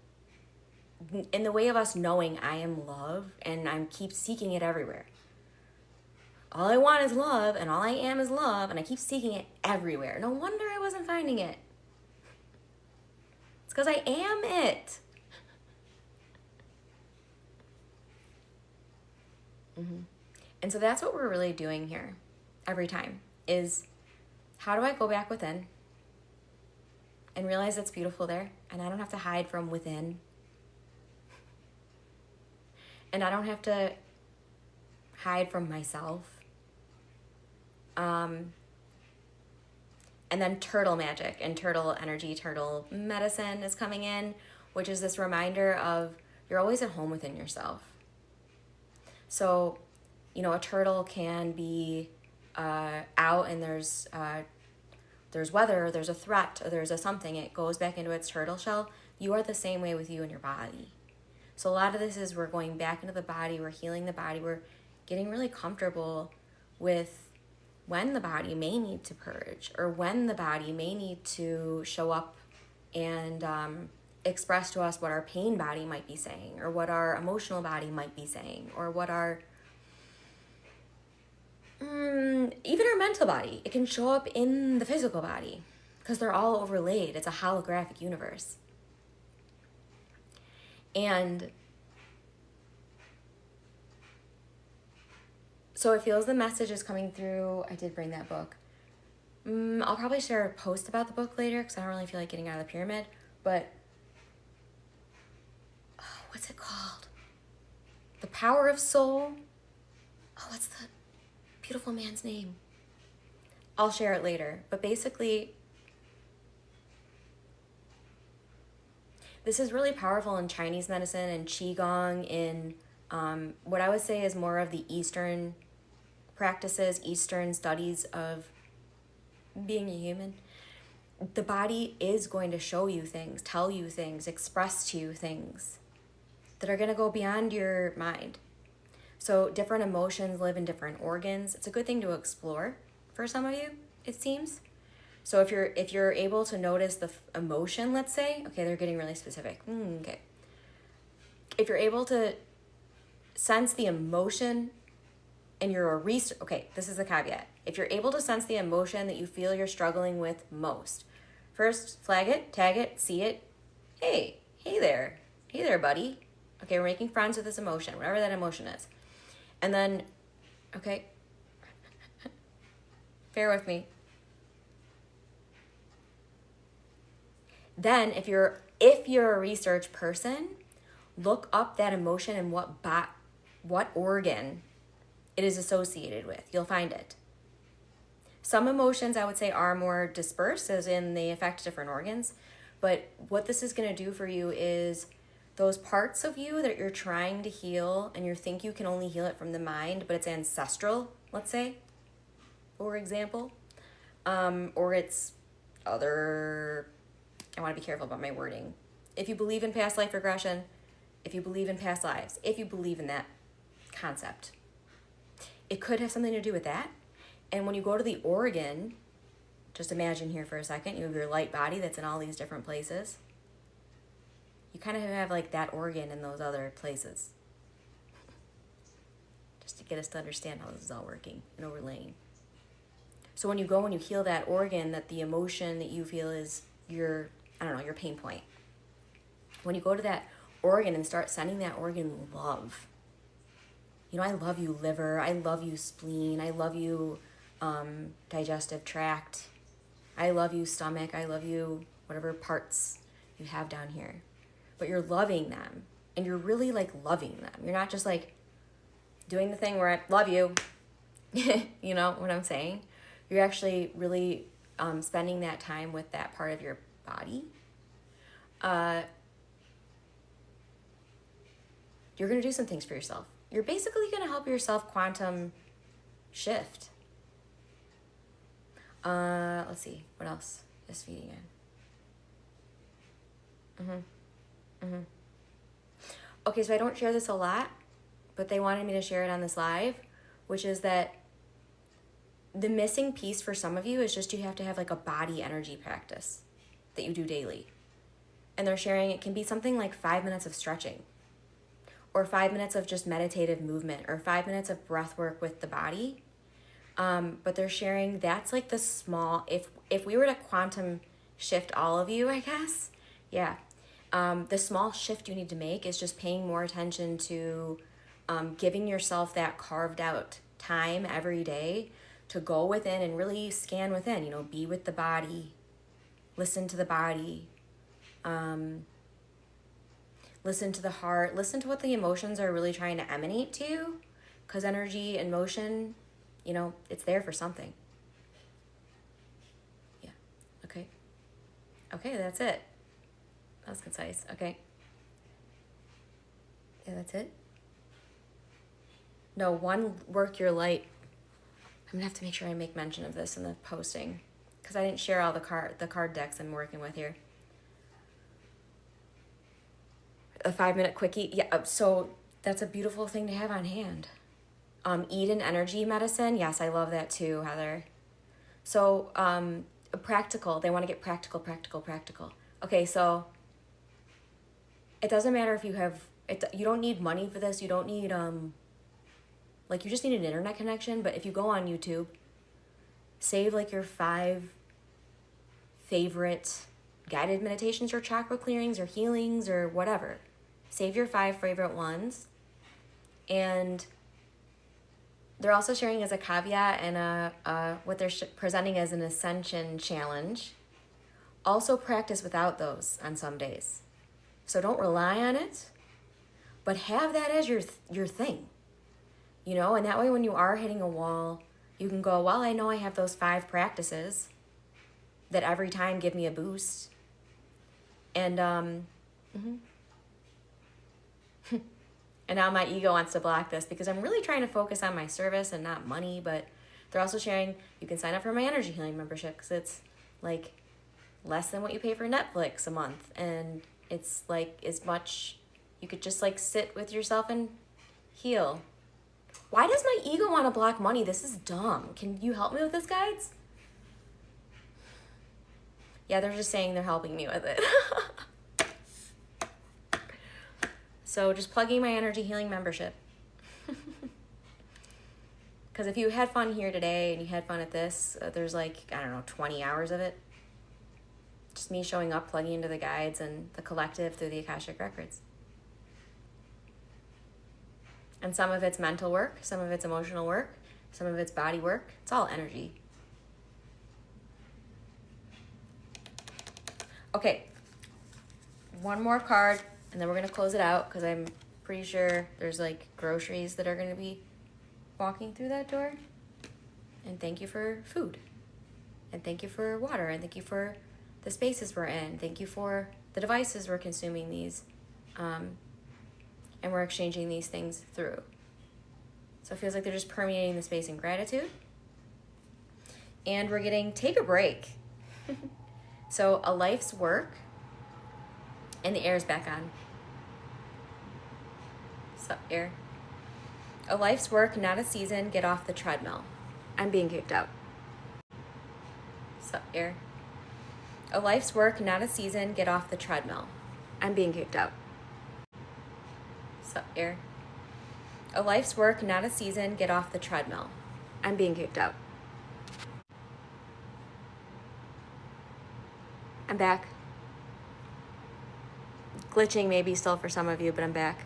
in the way of us knowing I am love, and I keep seeking it everywhere. All I want is love, and all I am is love, and I keep seeking it everywhere. No wonder I wasn't finding it. It's because I am it. And so that's what we're really doing here every time, is how do I go back within and realize it's beautiful there, and I don't have to hide from within, and I don't have to hide from myself. And then turtle magic and turtle energy, turtle medicine is coming in, which is this reminder of you're always at home within yourself. So, a turtle can be out and there's weather, or there's a threat, or there's a something. It goes back into its turtle shell. You are the same way with you and your body. So a lot of this is we're going back into the body, we're healing the body, we're getting really comfortable with when the body may need to purge, or when the body may need to show up and express to us what our pain body might be saying, or what our emotional body might be saying, or what our even our mental body. It can show up in the physical body because they're all overlaid. It's a holographic universe. And so it feels the message is coming through. I did bring that book. I'll probably share a post about the book later because I don't really feel like getting out of the pyramid. But what's it called? The Power of Soul. What's the beautiful man's name? I'll share it later. But basically, this is really powerful in Chinese medicine and Qigong, in what I would say is more of the Eastern practices, Eastern studies of being a human. The body is going to show you things, tell you things, express to you things that are going to go beyond your mind. So different emotions live in different organs. It's a good thing to explore for some of you, it seems. So if you're able to notice the emotion, let's say, okay, they're getting really specific. Okay. If you're able to sense the emotion and you're okay, this is the caveat. If you're able to sense the emotion that you feel you're struggling with most, first flag it, tag it, see it. Hey there, buddy. Okay, we're making friends with this emotion, whatever that emotion is. And then, okay, bear with me. Then if you're a research person, look up that emotion and what organ it is associated with. You'll find it. Some emotions, I would say, are more dispersed, as in they affect different organs. But what this is going to do for you is those parts of you that you're trying to heal and you think you can only heal it from the mind, but it's ancestral, let's say, for example, or it's other, I want to be careful about my wording. If you believe in past life regression, if you believe in past lives, if you believe in that concept, it could have something to do with that. And when you go to the organ, just imagine here for a second, you have your light body that's in all these different places. You kind of have like that organ in those other places. Just to get us to understand how this is all working and overlaying. So when you go and you heal that organ, that the emotion that you feel is your pain point. When you go to that organ and start sending that organ love. I love you, liver. I love you, spleen. I love you, digestive tract. I love you, stomach. I love you, whatever parts you have down here. But you're loving them, and you're really like loving them. You're not just like doing the thing where I love you. You know what I'm saying? you're actually really spending that time with that part of your body. You're going to do some things for yourself. You're basically going to help yourself quantum shift. Let's see, what else is feeding in? Okay, so I don't share this a lot, but they wanted me to share it on this live, which is that the missing piece for some of you is just you have to have like a body energy practice that you do daily. And they're sharing it can be something like 5 minutes of stretching, or 5 minutes of just meditative movement, or 5 minutes of breath work with the body. But they're sharing that's like the small, if we were to quantum shift all of you, I guess, yeah. The small shift you need to make is just paying more attention to giving yourself that carved out time every day to go within and really scan within, be with the body, listen to the body, listen to the heart, listen to what the emotions are really trying to emanate to you, because energy and motion, it's there for something. Yeah, okay. Okay, that's it. That was concise. Okay. Yeah, that's it. No, one, work your light. I'm gonna have to make sure I make mention of this in the posting, because I didn't share all the card decks I'm working with here. A 5-minute quickie. Yeah, so that's a beautiful thing to have on hand. Eden energy medicine. Yes, I love that too, Heather. So practical. They want to get practical. Okay, so it doesn't matter if you have it. You don't need money for this. You don't need you just need an internet connection. But if you go on YouTube, save like your 5 favorite guided meditations or chakra clearings or healings or whatever. Save your 5 favorite ones. And they're also sharing as a caveat and what they're presenting as an ascension challenge. Also practice without those on some days. So don't rely on it, but have that as your thing. And that way when you are hitting a wall, you can go, well, I know I have those 5 practices that every time give me a boost. And and now my ego wants to block this because I'm really trying to focus on my service and not money. But they're also sharing you can sign up for my energy healing membership because it's like less than what you pay for Netflix a month, and it's like as much you could just like sit with yourself and heal. Why does my ego want to block money? This is dumb. Can you help me with this, guys? Yeah, they're just saying they're helping me with it. So just plugging my energy healing membership. Because if you had fun here today and you had fun at this, there's 20 hours of it. Just me showing up, plugging into the guides and the collective through the Akashic Records. And some of it's mental work, some of it's emotional work, some of it's body work. It's all energy. Okay, one more card, and then we're going to close it out because I'm pretty sure there's groceries that are going to be walking through that door. And thank you for food. And thank you for water. And thank you for the spaces we're in. Thank you for the devices we're consuming these. And we're exchanging these things through. So it feels like they're just permeating the space in gratitude. And we're getting take a break. So a life's work, and the air's back on. Sup, air? A life's work, not a season, get off the treadmill. I'm being kicked out. Sup, air? A life's work, not a season, get off the treadmill. I'm being kicked out. Sup, air? A life's work, not a season, get off the treadmill. I'm being kicked out. I'm back. Glitching maybe still for some of you, but I'm back.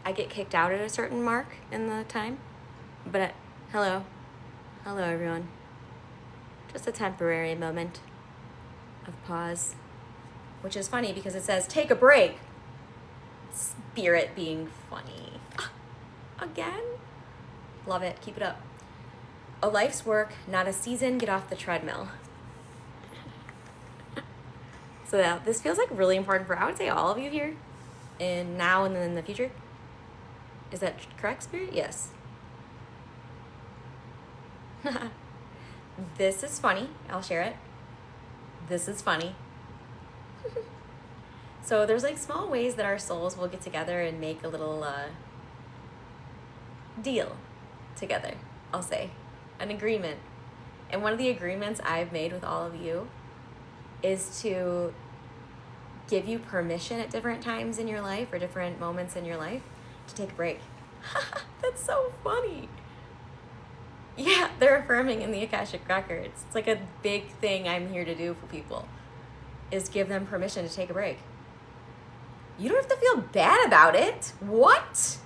I get kicked out at a certain mark in the time, but hello everyone. Just a temporary moment of pause, which is funny because it says take a break. Spirit being funny. Again? Love it. Keep it up. a life's work, not a season. Get off the treadmill. So this feels like really important for, I would say, all of you here, and now and then in the future. Is that correct, Spirit? Yes. This is funny. I'll share it. This is funny. So there's like small ways that our souls will get together and make a little deal together, I'll say. An agreement. And one of the agreements I've made with all of you is to give you permission at different times in your life or different moments in your life to take a break. That's so funny. Yeah, they're affirming in the Akashic Records. It's like a big thing I'm here to do for people, is give them permission to take a break. You don't have to feel bad about it. What?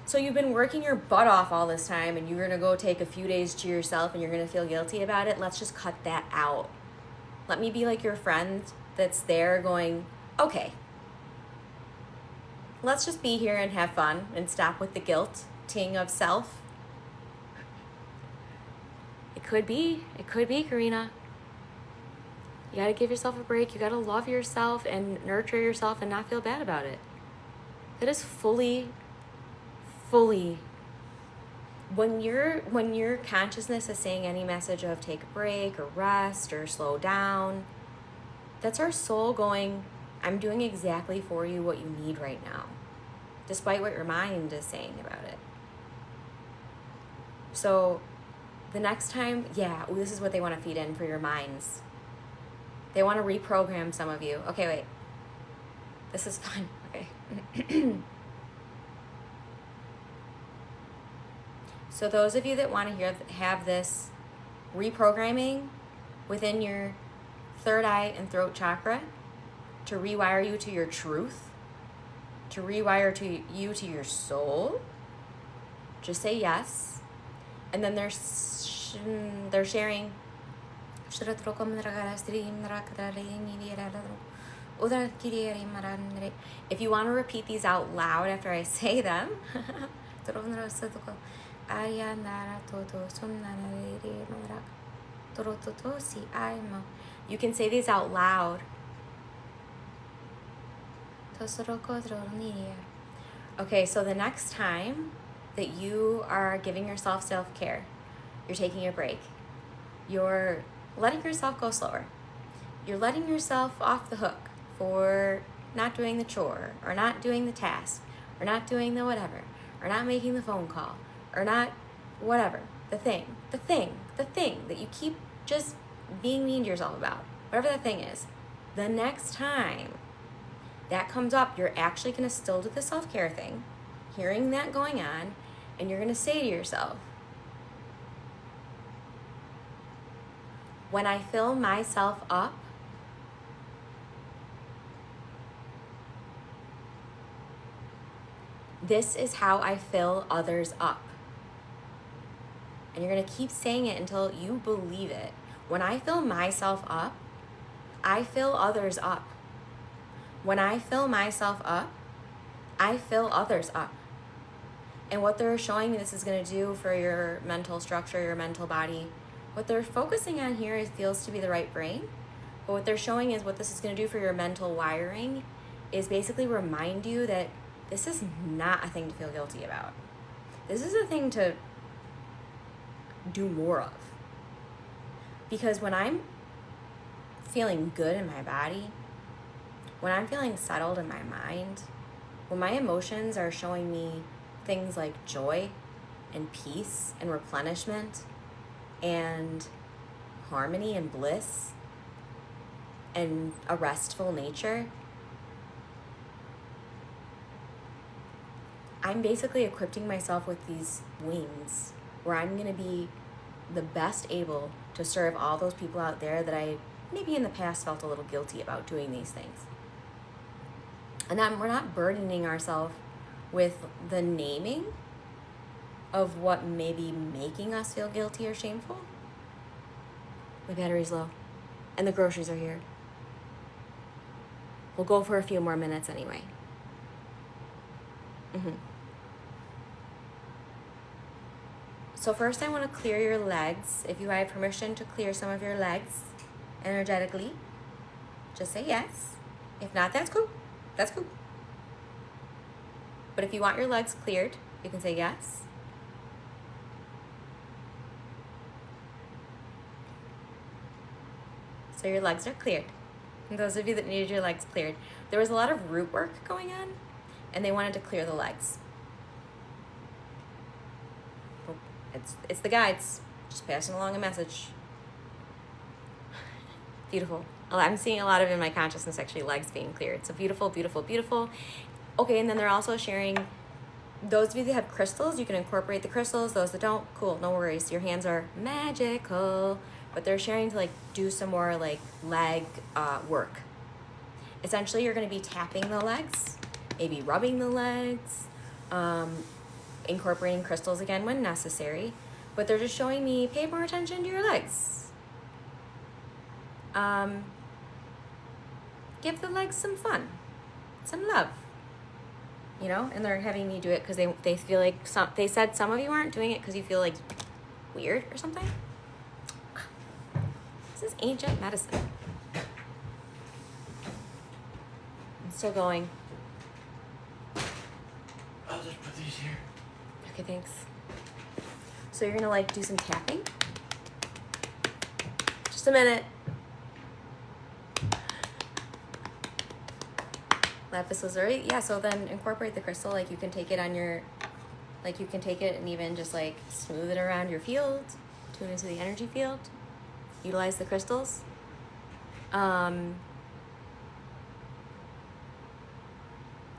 So you've been working your butt off all this time and you're going to go take a few days to yourself and you're going to feel guilty about it? Let's just cut that out. Let me be like your friend that's there going, okay, let's just be here and have fun and stop with the guilt-ting of self. It could be, Karina. You gotta give yourself a break. You gotta love yourself and nurture yourself and not feel bad about it. That is fully, when your consciousness is saying any message of take a break or rest or slow down, that's our soul going, I'm doing exactly for you what you need right now, despite what your mind is saying about it. So the next time, this is what they want to feed in for your minds. They want to reprogram some of you. Okay, wait. This is fun. Okay. So those of you that want to have this reprogramming within your third eye and throat chakra to rewire you to your truth, to rewire you to your soul, just say yes. And then they're sharing. If you want to repeat these out loud after I say them, you can say these out loud. Okay, so the next time that you are giving yourself self-care, you're taking a break, you're letting yourself go slower, you're letting yourself off the hook for not doing the chore, or not doing the task, or not doing the whatever, or not making the phone call, or not whatever, the thing that you keep just being mean to yourself about, whatever that thing is. The next time that comes up, you're actually going to still do the self-care thing, hearing that going on, and you're going to say to yourself, when I fill myself up, this is how I fill others up. And you're going to keep saying it until you believe it. When I fill myself up, I fill others up. When I fill myself up, I fill others up. And what they're showing me this is going to do for your mental structure, your mental body, what they're focusing on here feels to be the right brain. But what they're showing is what this is going to do for your mental wiring is basically remind you that this is not a thing to feel guilty about. This is a thing to do more of. Because when I'm feeling good in my body, when I'm feeling settled in my mind, when my emotions are showing me things like joy and peace and replenishment and harmony and bliss and a restful nature, I'm basically equipping myself with these wings where I'm going to be the best able to serve all those people out there that I maybe in the past felt a little guilty about doing these things. And then we're not burdening ourselves with the naming of what may be making us feel guilty or shameful. My battery's low, and the groceries are here. We'll go for a few more minutes anyway. So first I want to clear your legs. If you have permission to clear some of your legs energetically, just say yes. If not, that's cool. That's cool. But if you want your legs cleared, you can say yes. So your legs are cleared. And those of you that needed your legs cleared, there was a lot of root work going on, and they wanted to clear the legs. It's the guides, just passing along a message. Beautiful. I'm seeing a lot of in my consciousness actually legs being cleared. So beautiful, beautiful, beautiful. Okay, and then they're also sharing, those of you that have crystals, you can incorporate the crystals. Those that don't, cool, no worries. Your hands are magical. But they're sharing to like do some more like leg work. Essentially, you're going to be tapping the legs, maybe rubbing the legs, incorporating crystals again when necessary. But they're just showing me pay more attention to your legs. Give the legs some fun, some love. You know, and they're having me do it because they feel like they said some of you aren't doing it because you feel like weird or something. This is ancient medicine. I'm still going. I'll just put these here. Okay, thanks. So you're gonna like do some tapping? Just a minute. Lapis lazuli? Yeah, so then incorporate the crystal. Like you can take it on your, like you can take it and even just like smooth it around your field, tune into the energy field. Utilize the crystals. Yeah,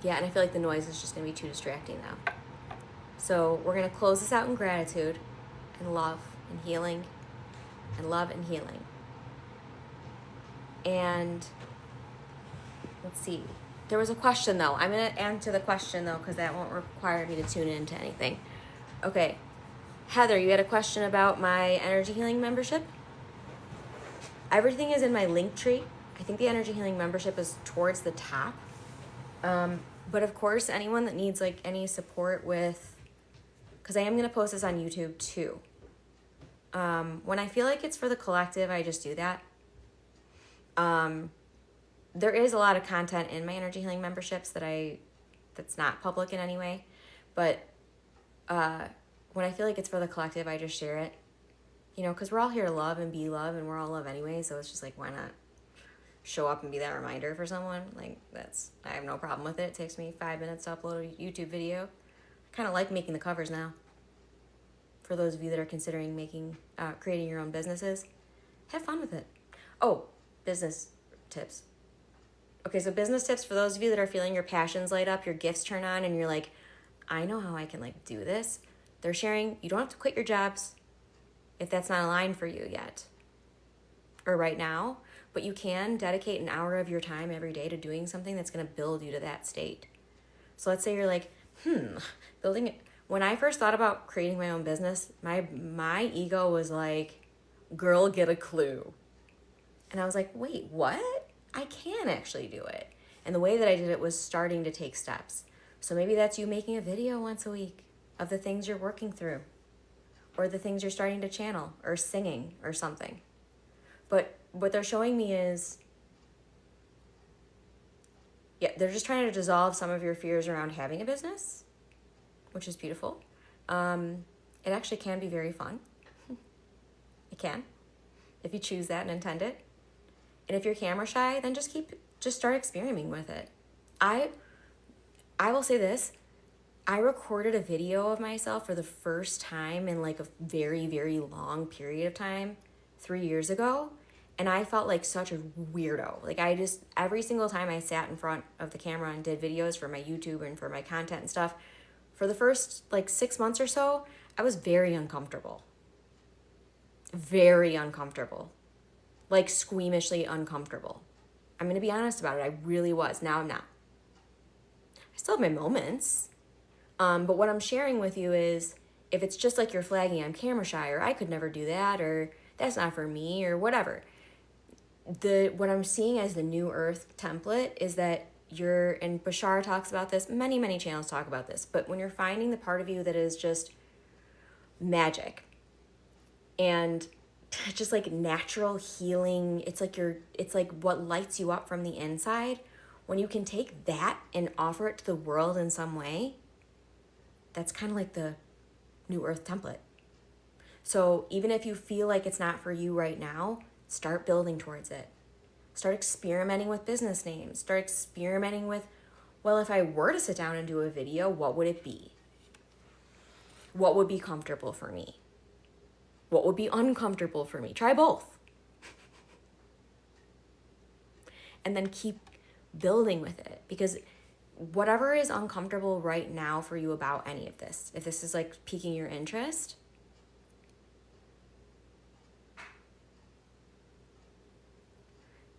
and I feel like the noise is just going to be too distracting now. So we're going to close this out in gratitude and love and healing and love and healing. And let's see. There was a question, though. I'm going to answer the question, though, because that won't require me to tune into anything. Okay. Heather, you had a question about my energy healing membership? Everything is in my link tree. I think the energy healing membership is towards the top. But of course, anyone that needs like any support with, because I am going to post this on YouTube too. When I feel like it's for the collective, I just do that. There is a lot of content in my energy healing memberships that's not public in any way. But when I feel like it's for the collective, I just share it. You know, because we're all here to love and be love, and we're all love anyway, so it's just like, why not show up and be that reminder for someone? Like, I have no problem with it. It takes me 5 minutes to upload a YouTube video. I kind of like making the covers now. For those of you that are considering creating your own businesses, have fun with it. Oh, business tips. Okay, so business tips for those of you that are feeling your passions light up, your gifts turn on, and you're like, I know how I can like do this. They're sharing, you don't have to quit your jobs if that's not aligned for you yet or right now, but you can dedicate an hour of your time every day to doing something that's going to build you to that state. So let's say you're like, building it. When I first thought about creating my own business, my ego was like, girl, get a clue. And I was like, wait, what? I can actually do it. And the way that I did it was starting to take steps. So maybe that's you making a video once a week of the things you're working through, or the things you're starting to channel, or singing, or something. But what they're showing me is, yeah, they're just trying to dissolve some of your fears around having a business, which is beautiful. It actually can be very fun. It can, if you choose that and intend it. And if you're camera shy, then just start experimenting with it. I will say this. I recorded a video of myself for the first time in like a very, very long period of time 3 years ago. And I felt like such a weirdo. Like every single time I sat in front of the camera and did videos for my YouTube and for my content and stuff, for the first like 6 months or so, I was very uncomfortable. Very uncomfortable. Like squeamishly uncomfortable. I'm going to be honest about it. I really was. Now I'm not. I still have my moments. But what I'm sharing with you is, if it's just like you're flagging I'm camera shy, or I could never do that, or that's not for me, or whatever. What I'm seeing as the New Earth template is that and Bashar talks about this, many, many channels talk about this, but when you're finding the part of you that is just magic and just like natural healing. It's like what lights you up from the inside. When you can take that and offer it to the world in some way, that's kind of like the New Earth template. So even if you feel like it's not for you right now, start building towards it. Start experimenting with business names. Start experimenting with, well, if I were to sit down and do a video, what would it be? What would be comfortable for me? What would be uncomfortable for me? Try both. And then keep building with it, because whatever is uncomfortable right now for you about any of this, if this is like piquing your interest,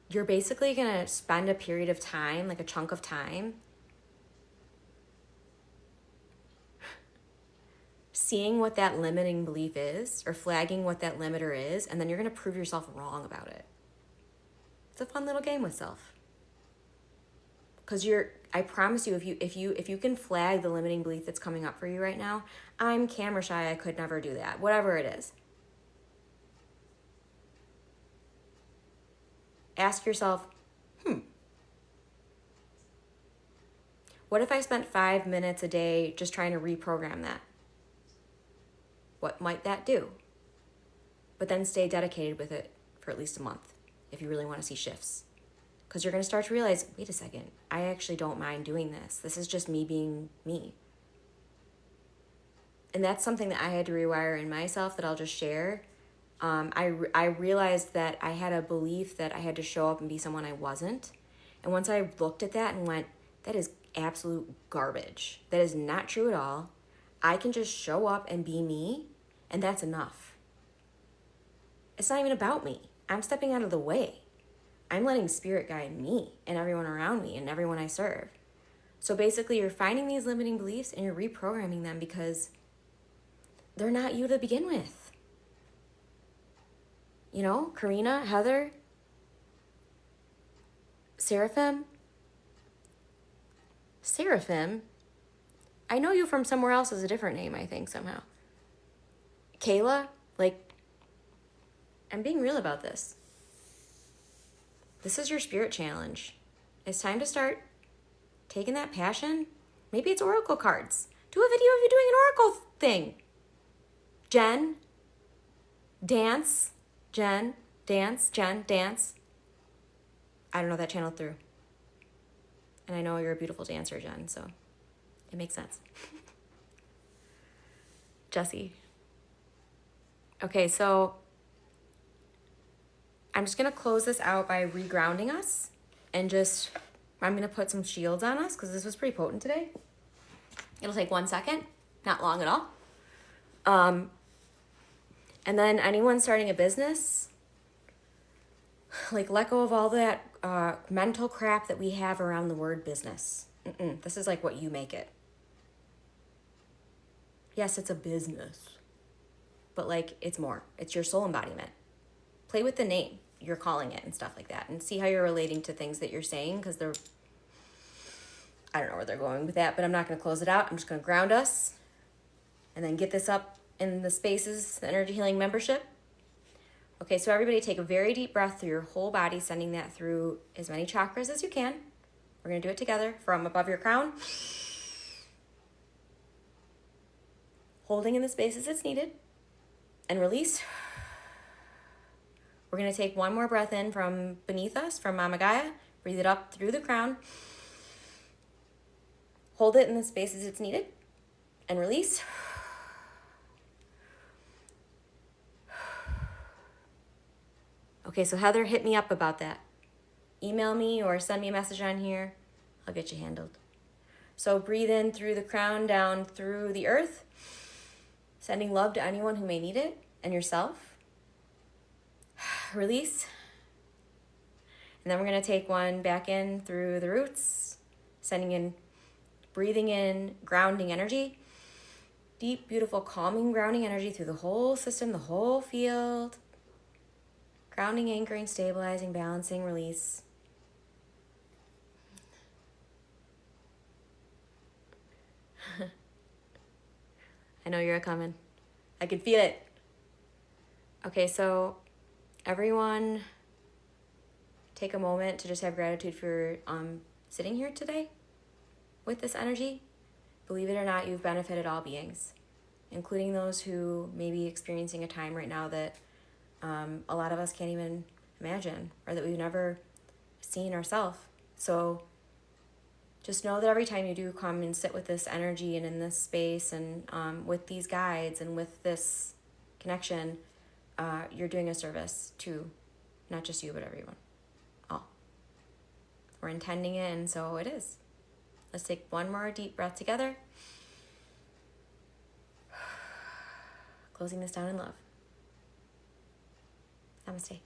you're basically going to spend a period of time, like a chunk of time, seeing what that limiting belief is or flagging what that limiter is, and then you're going to prove yourself wrong about it. It's a fun little game with self. Because I promise you, if you can flag the limiting belief that's coming up for you right now, I'm camera shy, I could never do that, whatever it is. Ask yourself, what if I spent 5 minutes a day just trying to reprogram that? What might that do? But then stay dedicated with it for at least a month if you really want to see shifts. Because you're going to start to realize, wait a second, I actually don't mind doing this. This is just me being me. And that's something that I had to rewire in myself that I'll just share. I realized that I had a belief that I had to show up and be someone I wasn't. And once I looked at that and went, that is absolute garbage. That is not true at all. I can just show up and be me, and that's enough. It's not even about me. I'm stepping out of the way. I'm letting spirit guide me and everyone around me and everyone I serve. So basically, you're finding these limiting beliefs and you're reprogramming them because they're not you to begin with. You know, Karina, Heather, Seraphim. I know you from somewhere else as a different name, I think, somehow. Kayla, like, I'm being real about this. This is your spirit challenge. It's time to start taking that passion. Maybe it's oracle cards. Do a video of you doing an oracle thing. Jen, dance. I don't know that channel through. And I know you're a beautiful dancer, Jen, so it makes sense. Jessie. Okay, so I'm just going to close this out by regrounding us and I'm going to put some shields on us because this was pretty potent today. It'll take 1 second, not long at all. And then anyone starting a business, like, let go of all that mental crap that we have around the word business. This is like what you make it. Yes, it's a business, but like it's more. It's your soul embodiment. Play with the name you're calling it and stuff like that, and see how you're relating to things that you're saying, because I don't know where they're going with that, but I'm not going to close it out. I'm just going to ground us and then get this up in the spaces, the energy healing membership. Okay, so everybody take a very deep breath through your whole body, sending that through as many chakras as you can. We're going to do it together from above your crown. Holding in the spaces it's needed. And release. We're going to take one more breath in from beneath us, from Mama Gaia. Breathe it up through the crown. Hold it in the spaces it's needed. And release. Okay, so Heather, hit me up about that. Email me or send me a message on here. I'll get you handled. So breathe in through the crown, down through the earth, sending love to anyone who may need it and yourself. Release. And then we're going to take one back in through the roots, sending in, breathing in, grounding energy. Deep, beautiful, calming, grounding energy through the whole system, the whole field. Grounding, anchoring, stabilizing, balancing, release. I know you're coming. I can feel it. Okay, so everyone take a moment to just have gratitude for sitting here today with this energy. Believe it or not, you've benefited all beings, including those who may be experiencing a time right now that a lot of us can't even imagine, or that we've never seen ourselves. So just know that every time you do come and sit with this energy and in this space and with these guides and with this connection, you're doing a service to not just you, but everyone. All. We're intending it, and so it is. Let's take one more deep breath together. Closing this down in love. Namaste.